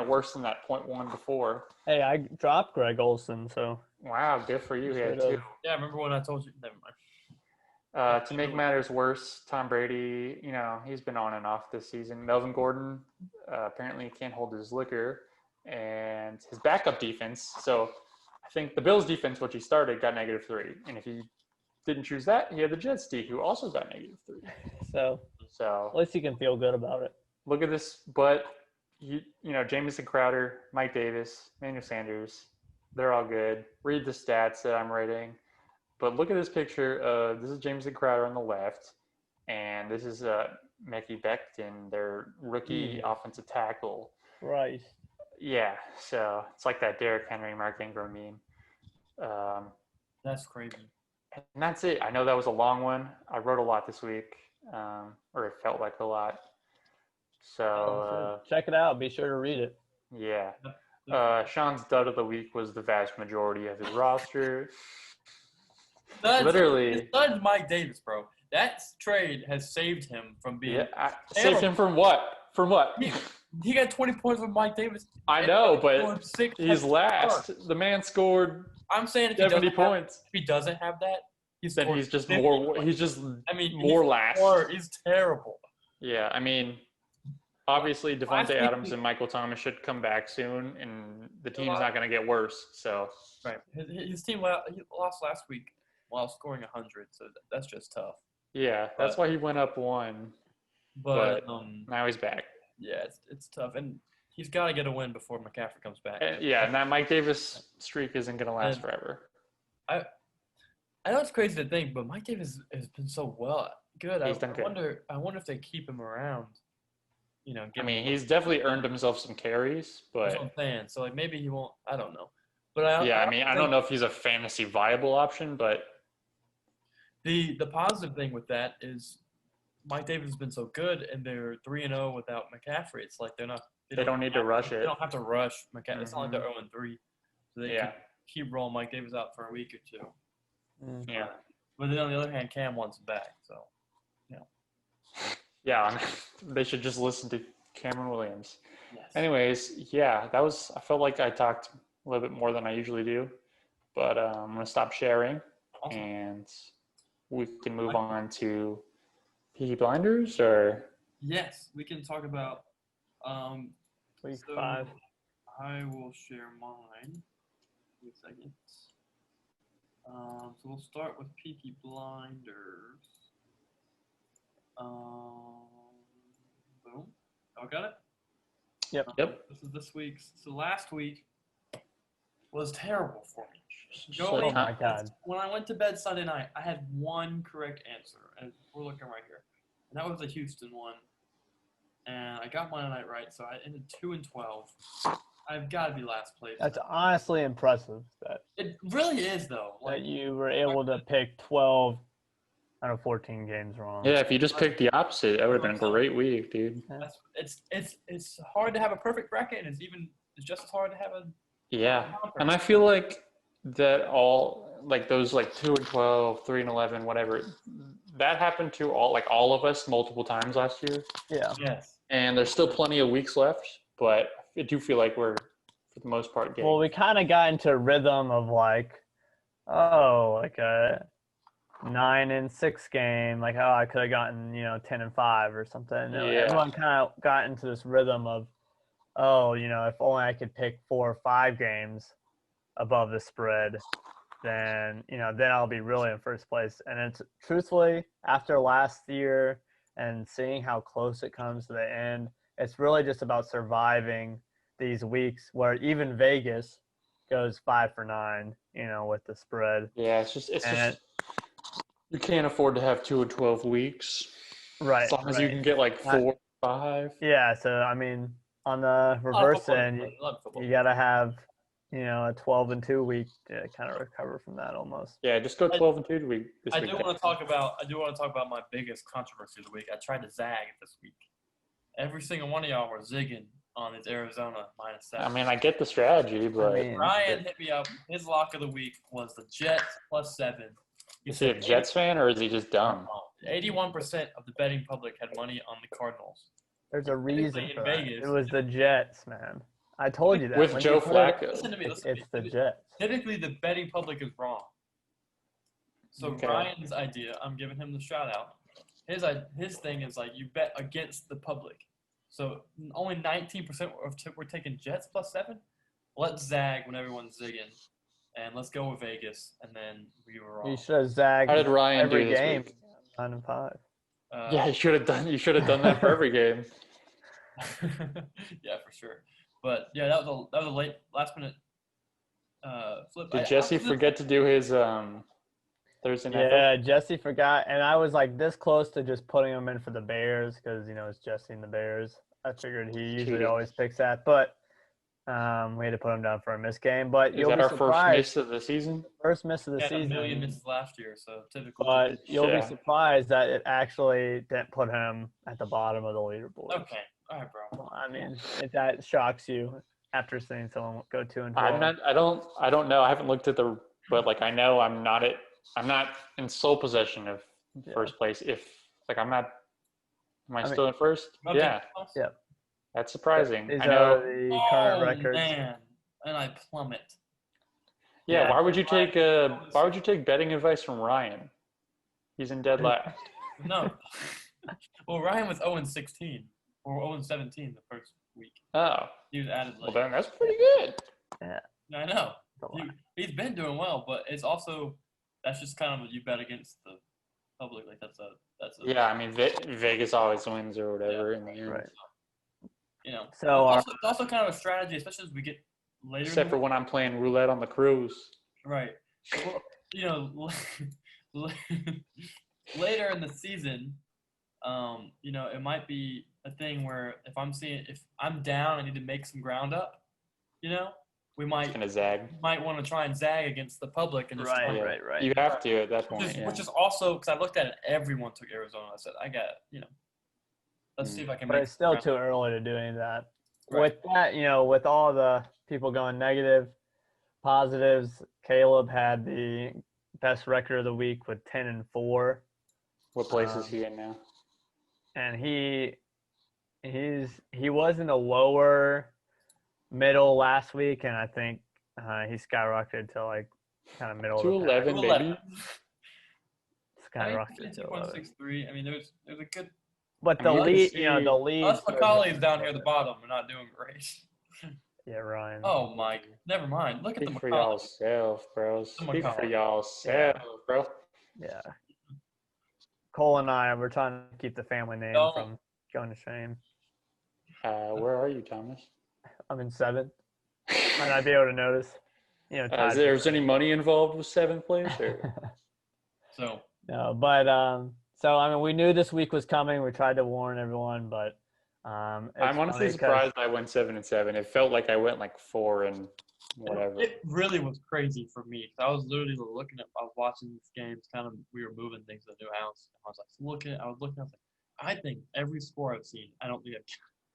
worse than that 0.1 before. Hey, I dropped Greg Olsen, so Wow, good for you. He had Straight two. Yeah, remember when I told you? Never mind. To make matters worse, Tom Brady, he's been on and off this season. Melvin Gordon apparently can't hold his liquor, and his backup defense. So I think the Bills defense, which he started, got -3. And if he didn't choose that, he had the Jets D, who also got -3. so So at least you can feel good about it. look at this. But, Jamison Crowder, Mike Davis, Manuel Sanders, they're all good. Read the stats that I'm writing. But look at this picture. This is Jamison Crowder on the left, and this is Mekhi Becton, their rookie offensive tackle. Right. Yeah, so it's like that Derrick Henry, Mark Ingram meme. That's crazy. And that's it. I know that was a long one. I wrote a lot this week, or it felt like a lot. So, Check it out. Be sure to read it. yeah. Sean's dud of the week was the vast majority of his roster. Literally. His son's Mike Davis, bro. That trade has saved him from being. Yeah, saved him from what? From what? He got 20 points with Mike Davis. I know, but touchdowns. he's last. The man scored I'm saying if 70 points. If he doesn't have that, Then he's just 50 more. points. He's just he's last. He's terrible. Yeah, I mean, obviously Last Devontae week- Adams and Michael Thomas should come back soon, and the team's not going to get worse. So Right. His team he lost last week while scoring 100, so that's just tough. yeah, that's why he went up one. But Now he's back. yeah, it's tough, and he's got to get a win before McCaffrey comes back. Yeah, and that Mike Davis streak isn't going to last And- forever. I know it's crazy to think, but Mike Davis has been so good. He's done good. I wonder if they keep him around. I mean, he's definitely earned himself some carries, That's but what I'm saying. So like maybe he won't. I don't know. But I don't know if he's a fantasy viable option, but The positive thing with that is Mike Davis has been so good, and they're 3-0 without McCaffrey. It's like they don't need to rush They it. don't have to rush McCaffrey. It's not like they're Mhm. 0-3, so they Yeah. can keep rolling Mike Davis out for a week or two. Yeah. But then on the other hand, Cam wants him back. So Yeah, I mean, they should just listen to Cameron Williams. yes. Anyways, yeah, I felt like I talked a little bit more than I usually do, but I'm going to stop sharing Awesome. and we can move on to Peaky Blinders or Yes, we can talk about. Week So, 5. I will share mine. Wait a second. So we'll start with Peaky Blinders. Boom. Oh, got it? Yep. Yep. This is this week's. So last week was terrible for me. Oh my God. When I went to bed Sunday night, I had one correct answer, and we're looking right here, and that was the Houston one. And I got Monday night right, so I ended 2-12. I've got to be last place. That's honestly impressive that It really is, though. you were able to pick 12 I know 14 games wrong. Yeah, if you just picked the opposite, that would have been a great week, dude. It's hard to have a perfect bracket, and it's just as hard to have a Yeah, and I feel like that all like those like 2-12, 3-11, whatever, that happened to all of us multiple times last year, Yeah. yes. and there's still plenty of weeks left, but I do feel like we're for the most part getting. Well, we kind of got into a rhythm of like a 9-6 game, like I could have gotten 10-5 or something. Yeah. Everyone kind of got into this rhythm of if only I could pick 4 or 5 games above the spread, then then I'll be really in first place. And it's truthfully, after last year and seeing how close it comes to the end, it's really just about surviving these weeks where even Vegas goes 5 for 9, with the spread. Yeah, it's just you can't afford to have 2-12 weeks. Right. As long as you can get like 4 or 5. Yeah. So I mean, on the reverse end, you got to have a 12-2 week to kind of recover from that almost. Yeah, just go 12-2 this week. I do want to talk about my biggest controversy of the week. I tried to zag this week. Every single one of y'all were zigging on its Arizona -7. I mean, I get the strategy, but Ryan hit me up. His lock of the week was the Jets +7. is he a Jets fan or is he just dumb? 81% of the betting public had money on the Cardinals. There's a reason in for that. Vegas. It was the Jets, man. I told you that. With When Joe you put it- Flacco. Listen to me. It's the Jets. Typically, the betting public is wrong. So Okay. Ryan's idea, I'm giving him the shout out. His thing is like you bet against the public. So only 19% were taking Jets +7. Let's zag when everyone's zigging, and let's go with Vegas. And then we were wrong. You should have zagged How did Ryan every do this game. week? 9-5. Yeah, you should have done that for every game. Yeah, for sure. But yeah, that was a late last minute flip. Did Jesse forget to do his Thursday night? Yeah, Jesse forgot, and I was like this close to just putting him in for the Bears because it's Jesse and the Bears. I figured he usually Cheating. always picks that, but we had to put him down for a missed game. But Is you'll that be our first surprised. miss of the season? First miss of the He had a season. million misses last year, so typically. But you'll Yeah. be surprised that it actually didn't put him at the bottom of the leaderboard. Okay, all right, bro. Well, I mean, if that shocks you after seeing someone go 2-12. I don't know. I haven't looked at but like I know I'm not in sole possession of Yeah. first place. If like am I mean- still in first? Okay. Yeah. Yeah. That's surprising. These I are know. the current records. Man, and I plummet. Yeah, Yeah. why would you take betting advice from Ryan? He's in dead last. No. Well, Ryan was 0-16 or 0-17 the first week. Oh, He was added well late. then that's pretty good. I know. He's been doing well, but it's also that's just kind of you bet against the public. Like that's a Yeah, I mean Vegas always wins or whatever in the end. Right. So So it's also kind of a strategy, especially as we get later. Except in for the when I'm playing roulette on the cruise. right. Well, later in the season, it might be a thing where if I'm down, I need to make some ground up. We It's might gonna zag. want to try and zag against the public and just try right, and- right. You have to at that point. Which is, Yeah. which is also because I looked at it, everyone took Arizona. I said, I got let's see if I can But make. it's still some too early to do any of that. Right. With that, with all the people going negative, positives, Caleb had the best record of the week with 10-4, What place is he in now? and he was in the lower middle last week, and I think he skyrocketed to like kind of middle. of the pack. 211, baby. Skyrocketed to 11. 2.63. I mean, there's a good. But I the mean, you can lead, see- the lead. Us Macaulay's down here at the bottom. We're not doing great. Yeah, Ryan. Oh my, never mind. Look at the Speak for Macaulay. y'allself, bro. Speak for Macaulay. y'allself, bro. Yeah. Cole and I, we're trying to keep the family name No. from going to shame. Where are you, Thomas? I'm in 7th. Might not be able to notice. Is there's any money involved with 7th place? Or? So No, but so I mean, we knew this week was coming. We tried to warn everyone, but It's I'm honestly funny 'cause- surprised I went 7-7. It felt like I went like 4 and whatever. It really was crazy for me. I was literally looking at, I was watching these games, kind of, we were moving things to the new house. I was like I was looking, I was like, I think every score I've seen, I don't think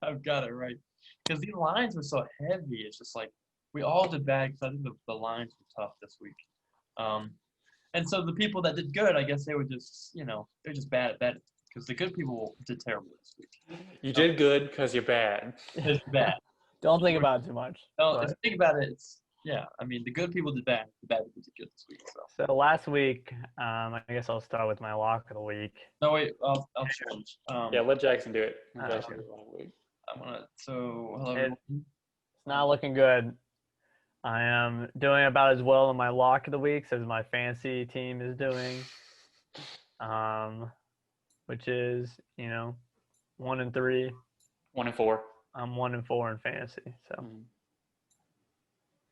I've got it right. Because these lines were so heavy. It's just like, we all did bad because I think the lines were tough this week. And so the people that did good, I guess they were just, they're just bad at betting. Because the good people did terrible this week. You did good because you're bad. It's bad. Don't think about it too much. No, but- if you think about it, I mean, the good people did bad. The bad people did good this week. So. So last week, I guess I'll start with my lock of the week. No, wait, I'll change. Yeah, let Jackson do it. Let Uh, Jackson do it. I'm gonna. So hello. It- everyone. It's not looking good. I am doing about as well in my lock of the week as my fancy team is doing, which is 1-3. 1-4. I'm 1-4 in fantasy. So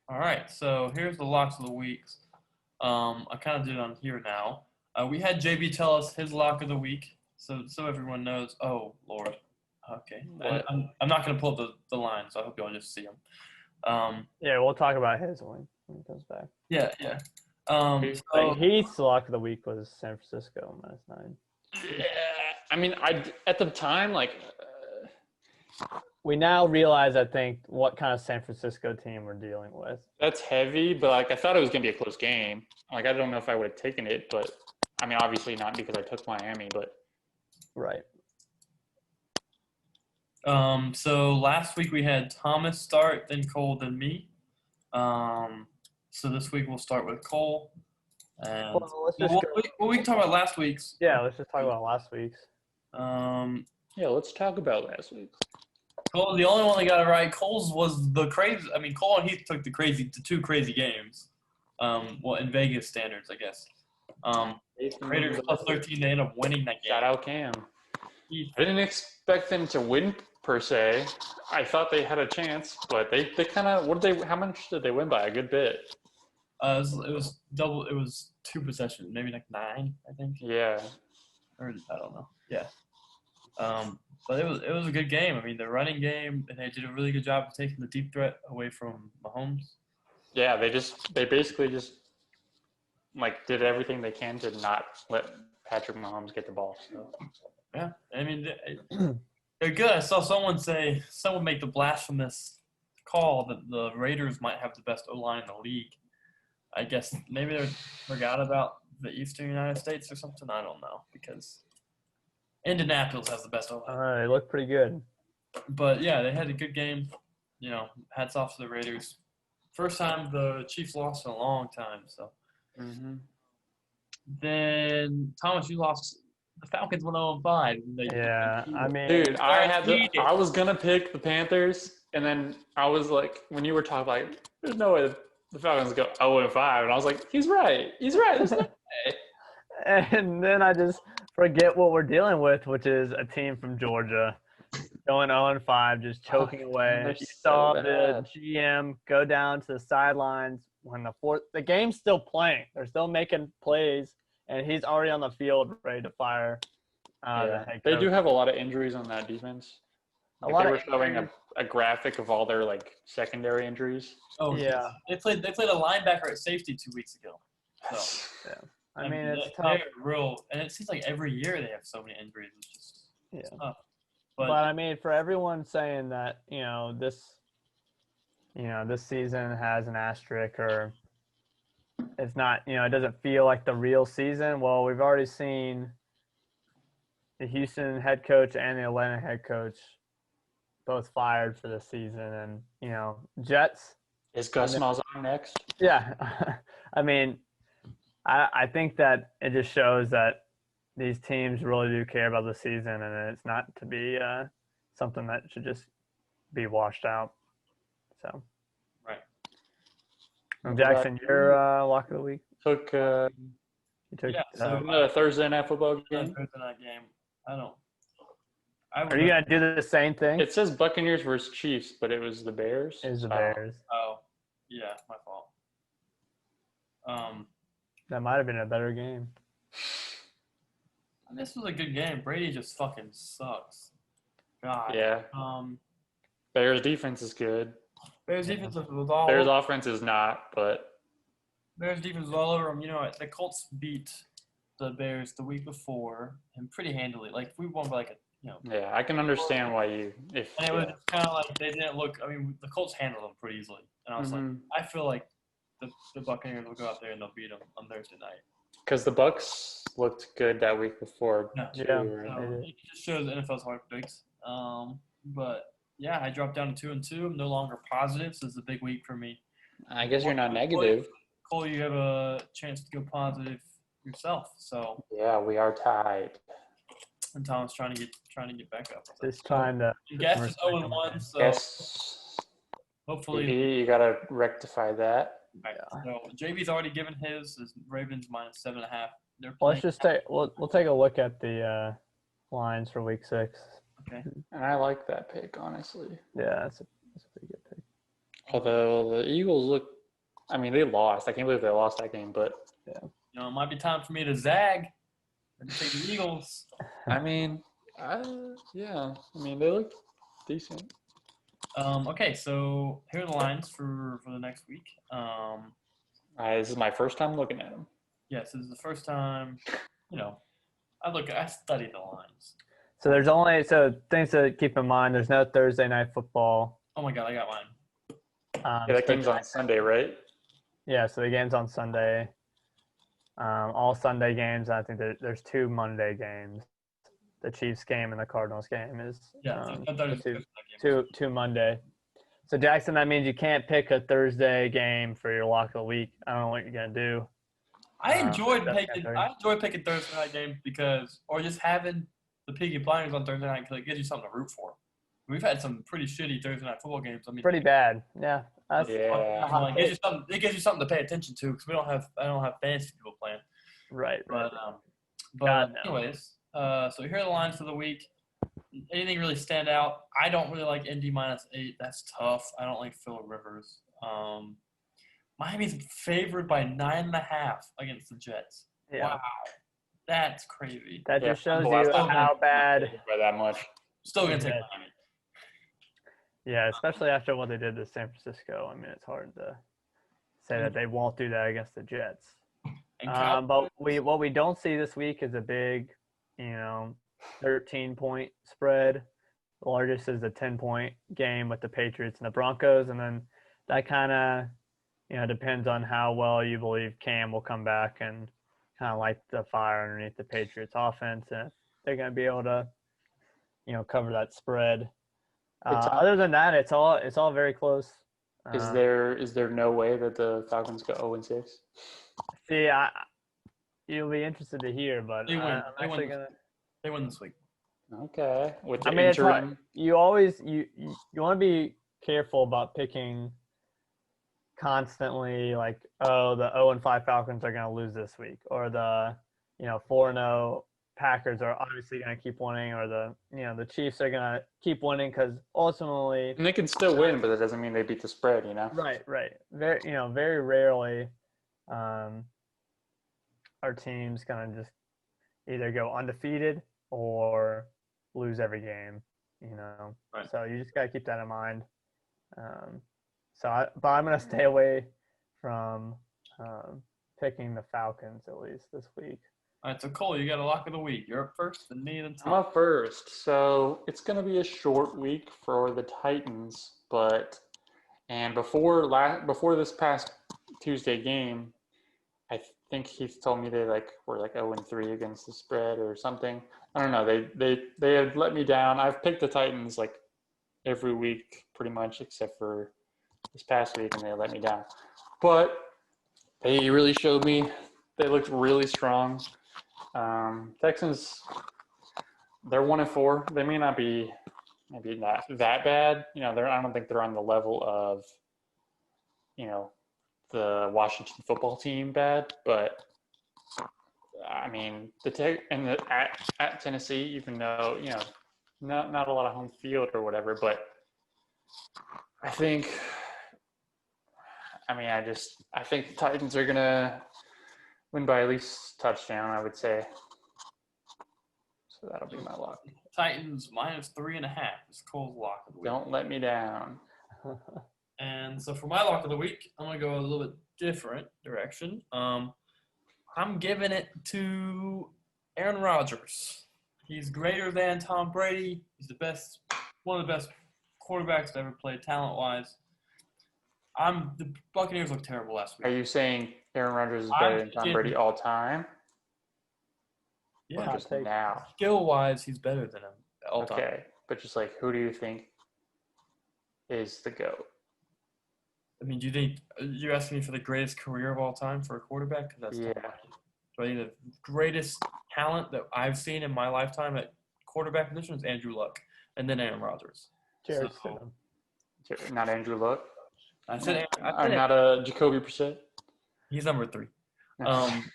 All right. So here's the locks of the weeks. I kind of did it on here now. We had JB tell us his lock of the week, so everyone knows. Oh Lord. Okay. What? I'm not gonna pull up the lines. So I hope y'all just see them. yeah, we'll talk about his when he comes back. Yeah. Okay. So, Heath's lock of the week was San Francisco -9. Yeah, I mean, at the time, like, We now realize, I think, what kind of San Francisco team we're dealing with. that's heavy, but like I thought it was gonna be a close game. Like I don't know if I would have taken it, but I mean, obviously not because I took Miami, but Right. So last week we had Thomas start, then Cole, then me. So this week we'll start with Cole. And Well, let's just go. we can talk about last week's. Yeah, let's just talk about last week's. yeah, let's talk about last week. Cole, the only one that got it right. Cole's was the crazy. I mean, Cole and Heath took the two crazy games. Well, in Vegas standards, I guess. Raiders plus 13. They end up winning that game. Shout out Cam. Heath, I didn't expect them to win per se. I thought they had a chance, but they kind of how much did they win by? A good bit. it was double. It was 2 possessions, maybe like 9, I think. Yeah. Or I don't know. Yeah. But it was a good game. I mean, the running game, and they did a really good job of taking the deep threat away from Mahomes. Yeah, they basically just like did everything they can to not let Patrick Mahomes get the ball. So. Yeah, I mean, they're good. I saw someone make the blasphemous call that the Raiders might have the best O-line in the league. I guess maybe they forgot about the Eastern United States or something. I don't know, because Indianapolis has the best O-line. They look pretty good. But yeah, they had a good game. Hats off to the Raiders. First time the Chiefs lost in a long time. So then Thomas, you lost. The Falcons went 0-5. Yeah, I mean, Dude, I was gonna pick the Panthers, and then I was like, when you were talking, like, there's no way the Falcons go 0-5, and I was like, he's right. There's no way. and then I just forget what we're dealing with, which is a team from Georgia going 0-5, just choking away. they're You so saw bad. the GM go down to the sidelines when the game's still playing. They're still making plays, and he's already on the field ready to fire. The head They coach. do have a lot of injuries on that defense. A Like, lot they of were showing injuries. a graphic of all their like secondary injuries. Oh Yeah. They played a linebacker at safety 2 weeks ago. So I mean, it's they're tough. real, and it seems like every year they have so many injuries. It's just tough. But I mean, for everyone saying that, this season has an asterisk, or it's not, it doesn't feel like the real season. Well, we've already seen the Houston head coach and the Atlanta head coach both fired for the season, and Jets. Is Gus Malzahn next? Yeah, I mean, I think that it just shows that these teams really do care about the season, and it's not to be something that should just be washed out. So, Right. And Jackson, your lock of the week. Took You took. Yeah, so- another Thursday night football game. Thursday night game. are you gonna do the same thing? It says Buccaneers versus Chiefs, but it was the Bears. Is the So, Bears? Oh, yeah, my fault. That might have been a better game. This was a good game. Brady just fucking sucks. God. Yeah. Bears defense is good. Bears defense was all Bears over. offense is not, but Bears defense was all over them. You know what? The Colts beat the Bears the week before and pretty handily. Like we won by like a yeah, I can understand why you if and it was just kind of like they didn't look. I mean, the Colts handled them pretty easily, and I was like, I feel like the Buccaneers will go out there and they'll beat them on Thursday night. because the Bucks looked good that week before. No. Too, Yeah. right? So it just shows NFL's hard to predict. But yeah, I dropped down to 2-2. I'm no longer positive, so it's a big week for me. I guess you're not negative. Cole, you have a chance to go positive yourself. So Yeah, we are tied. and Tom's trying to get back up. Just trying to. And Guess is 0-1, so Yes. hopefully. You gotta rectify that. Right, so JB's already given his Ravens -7.5. They're Well, playing. let's just take. We'll take a look at the lines for week 6. Okay. And I like that pick, honestly. Yeah, that's a pretty good pick. Although the Eagles look, I mean, they lost. I can't believe they lost that game, but You know, it might be time for me to zag and take the Eagles. I mean, yeah. I mean, they look decent. Okay, so here are the lines for the next week. This is my first time looking at them. Yes, this is the first time. You know, I study the lines. So there's only things to keep in mind. There's no Thursday night football. Oh my God, I got mine. Yeah, that game's on Sunday, right? Yeah, so the game's on Sunday. All Sunday games. I think there's 2 Monday games. The Chiefs game and the Cardinals game is Yeah, I thought it was two, that game. two Monday. So Jackson, that means you can't pick a Thursday game for your lock of the week. I don't know what you're gonna do. I enjoyed that's picking. fair. I enjoyed picking Thursday night games or just having the Peaky Blinders on Thursday night because it gives you something to root for. We've had some pretty shitty Thursday night football games. I mean, Pretty bad. Yeah. That's, Yeah. it gives you something to pay attention to because I don't have fantasy people playing. Right. But God, no. anyways, so here are the lines for the week. Anything really stand out? I don't really like Indy -8. That's tough. I don't like Phillip Rivers. Miami's favored by 9.5 against the Jets. Yeah. Wow, that's crazy. That just shows Well, you that's how bad. By that much. Still gonna take Yeah. Miami. Yeah, especially after what they did to San Francisco. I mean, it's hard to say that they won't do that against the Jets. And But what we don't see this week is a big, 13-point spread. The largest is a 10-point game with the Patriots and the Broncos, and then that kind of, depends on how well you believe Cam will come back and kind of light the fire underneath the Patriots offense, and if they're going to be able to, cover that spread. Other than that, it's all very close. Is there no way that the Falcons go 0-6? See, you'll be interested to hear, but They win. I'm They actually win. gonna. They win this week. Okay. With the It's hard. interim. You always you want to be careful about picking constantly like, oh, the 0-5 Falcons are going to lose this week, or the 4-0 Packers are obviously going to keep winning, or the Chiefs are going to keep winning, because ultimately, And they can still win, but that doesn't mean they beat the spread, right, very rarely, our team's going to just either go undefeated or lose every game, Right. So you just got to keep that in mind. But I'm going to stay away from picking the Falcons at least this week. All right, so Cole, you got a lock of the week. You're up first, and me and I'm Tom. up first. So it's going to be a short week for the Titans, and before this past Tuesday game, I think Heath told me they were 0-3 against the spread or something. I don't know. They had let me down. I've picked the Titans every week pretty much except for this past week, and they let me down. But they really showed me. They looked really strong. Texans, they're 1-4. They may not be maybe not that bad. I don't think they're on the level of the Washington football team bad, but I mean at Tennessee, even though not a lot of home field or whatever, but I think the Titans are gonna win by at least touchdown, I would say. So that'll be my lock. Titans -3.5 is Cole's lock of the week. Don't let me down. And so for my lock of the week, I'm gonna go a little bit different direction. I'm giving it to Aaron Rodgers. He's greater than Tom Brady. He's one of the best quarterbacks to ever play, talent-wise. The Buccaneers looked terrible last Are week. you saying Aaron Rodgers is better than Tom Brady all time? Or Yeah, just take- now? skill-wise, he's better than him all time. Okay, but just like, who do you think is the GOAT? I mean, do you think you're asking me for the greatest career of all time for a quarterback? 'Cause that's Yeah. Tom Brady. So I think the greatest talent that I've seen in my lifetime at quarterback position is Andrew Luck, and then Aaron Rodgers. Jared So- Stidham. Not Andrew Luck. I said I'm not a Jacoby Brissett. he's number 3. Um,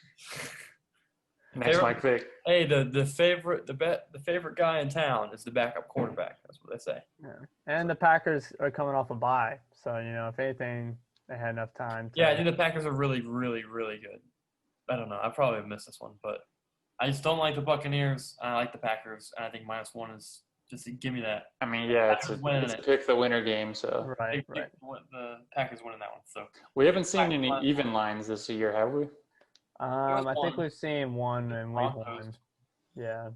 Next favorite- Mike Vick. hey, the favorite guy in town is the backup quarterback. That's what they say. Yeah. And the Packers are coming off a bye, so if anything, they had enough time. To, Yeah, I think the Packers are really, really, really good. I don't know. I probably missed this one, but I just don't like the Buccaneers. I like the Packers, and I think -1 is just to give me that. I mean, yeah, Packers winning it's it. pick the winner game. So right, right. The Packers winning that one. So we haven't seen any even lines this year, have we? I think one. we've seen one in week Broncos. 1. Yeah, it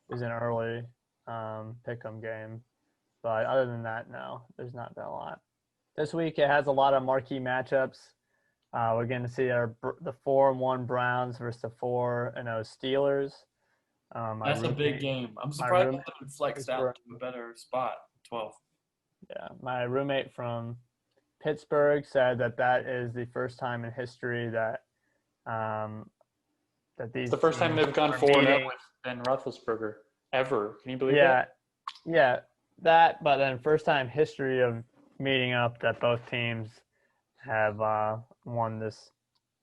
was an early pick'em game, but other than that, no, there's not been a lot. This week it has a lot of marquee matchups. We're going to see the 4-1 Browns versus the 4-0 Steelers. that's a big game. I'm surprised that they flexed out to a better spot. 12. Yeah, my roommate from Pittsburgh said that is the first time in history that these. It's the first time teams they've gone are 4-0 meeting. with Ben Roethlisberger ever. Can you believe that? Yeah, that. But then first time history of meeting up that both teams have won this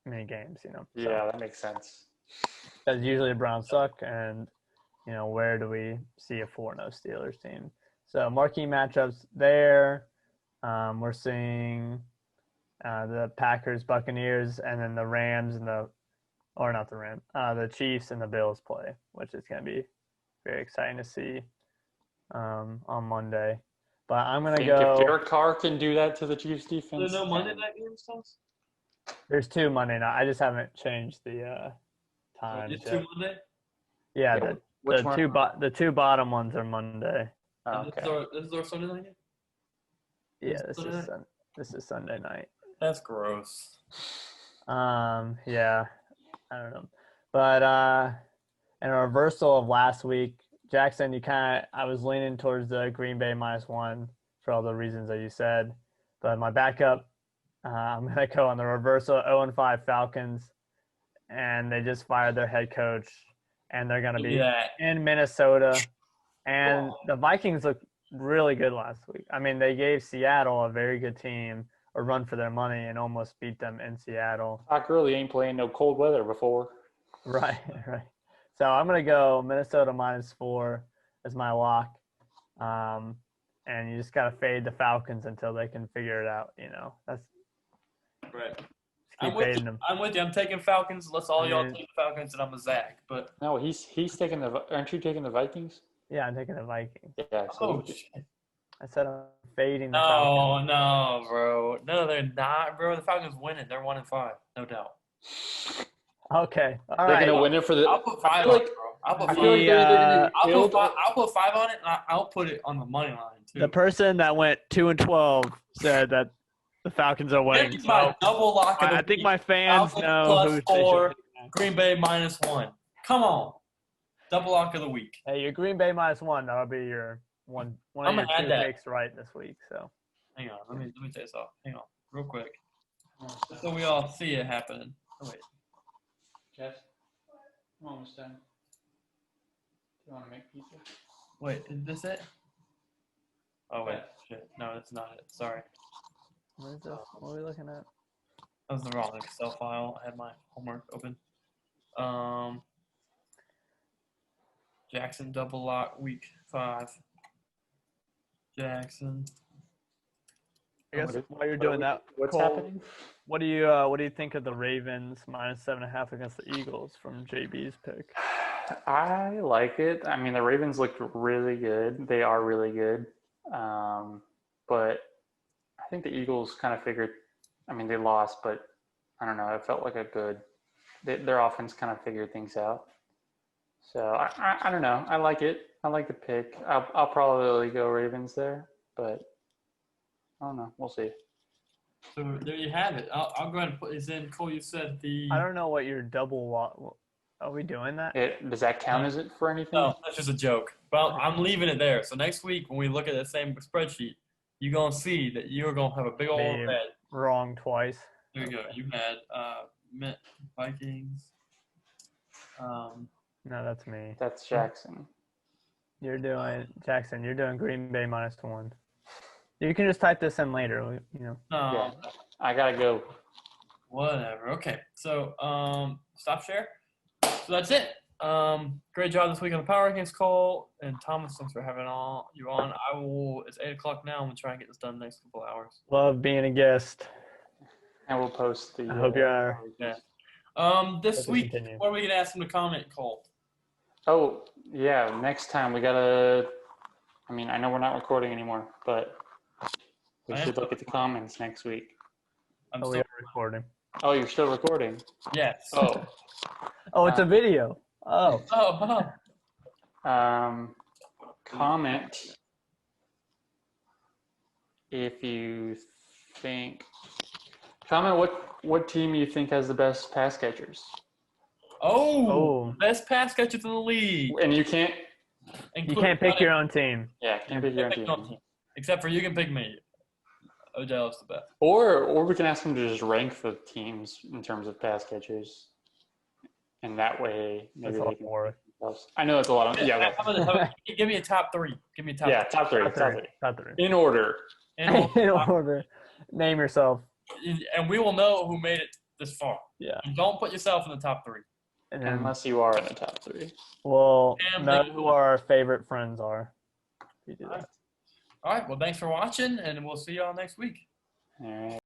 many games. So, Yeah, that makes sense. because usually the Browns suck, and where do we see a 4-0 Steelers team? So marquee matchups there. We're seeing the Packers, Buccaneers, and then the Rams and the Chiefs and the Bills play, which is going to be very exciting to see on Monday. But I'm going to Think go. if Derek Carr can do that to the Chiefs defense, There's no Monday night games, Thomas? There's 2 Monday night. I just haven't changed the time. It's 2 Monday? Yeah, Yeah, the which one? the 2 bottom ones are Monday. Oh, And okay. This is our Sunday night game? Yeah, This this is Sunday night. That's gross. Yeah, I don't know. But in a reversal of last week, Jackson, I was leaning towards the Green Bay -1 for all the reasons that you said. But my backup, I'm going to go on the reversal 0-5 Falcons, and they just fired their head coach, and they're going to be Yeah. in Minnesota. And the Vikings looked really good last week. I mean, they gave Seattle, a very good team, a run for their money and almost beat them in Seattle. Doc really ain't playing no cold weather before. Right, right. So I'm going to go Minnesota -4 as my lock. And you just got to fade the Falcons until they can figure it out, That's Right. just I'm keep with fading you. them. I'm with you. I'm taking Falcons. Let's all y'all mean- take the Falcons, and I'm a Zach. But No, he's taking aren't you taking the Vikings? Yeah, I'm taking the Vikings. Yeah. So shit. I said I'm fading the Falcons. No, bro. No, they're not, bro. The Falcons winning. They're 1-5, no doubt. Okay, all they're right. gonna win it for the. I'll put 5 feel on like- it, bro. I'll put I 5. feel like they're either gonna get I'll killed. put 5 on it, and I'll put it on the money line too. The person that went 2-12 said that the Falcons are winning. Here's my So double lock of the I think week. my fans Falcons know plus who they 4, should- Green Bay -1. Come on, double lock of the week. Hey, your Green Bay -1. That'll be your one of I'ma your add 2 that. picks right this week. So Hang on, let me take this off. Hang on, real quick, so we all see it happening. Oh wait, Jeff, I'm almost done. Do you want to make pizza? wait, is this it? Oh wait, Yeah. shit, no, that's not it. Sorry, what is this? What are we looking at? that was the wrong Excel file. I had my homework open. Jackson double lock week 5. Jackson. I guess What- while you're doing that, What's Cole, happening? what do you think of the Ravens -7.5 against the Eagles from JB's pick? I like it. I mean, the Ravens looked really good. They are really good. But I think the Eagles kind of figured, I mean, they lost, but I don't know. It felt like their offense kind of figured things out. So I don't know. I like it. I like the pick. I'll probably go Ravens there, but I don't know. We'll see. So there you have it. I'll go ahead and put this in. Cole, you said the. I don't know what your double. Are we doing that? Does that count as it for anything? No, that's just a joke. But I'm leaving it there. So next week when we look at the same spreadsheet, you're gonna see that you're gonna have a big old Me. red. Wrong twice. There you go. You had Vikings. No, that's me. That's Jackson. You're doing Jackson. You're doing Green Bay -1. You can just type this in later. You know. Yeah. I gotta go. Whatever. Okay. So stop share. So that's it. Great job this week on the Power Rankings, Cole and Thomas. Thanks for having you on. It's 8:00 now. I'm gonna try and get this done in the next couple hours. Love being a guest. And we'll post the. I hope you are. Yeah. This Let me week, continue. what are we gonna ask them to comment, Cole? Oh, yeah. Next time we gotta. I mean, I know we're not recording anymore, but we I am should look at the comments next week. I'm Oh, we still. are recording. Oh, you're still recording? Yes. Oh. Oh, it's a video. Oh. Oh. Comment if you think. Comment what team you think has the best pass catchers. Oh. Best pass catchers in the league. And you can't. You can't pick your own team. Yeah, can't pick your own Pick your own team. team. Except for you can pick me. Odell's the best. Or we can ask them to just rank the teams in terms of pass catchers, and that way maybe That's a they lot can. more. I know it's a lot of yeah. How about give me a top three. Give me a top. Yeah, three. top three. Top three. In order. And, In order. Name yourself. and we will know who made it this far. Yeah. And don't put yourself in the top three. And then Unless you are in the top three. we'll Damn, know thank who you. our favorite friends are. If you do that. All right. Well, thanks for watching, and we'll see y'all next week. All right.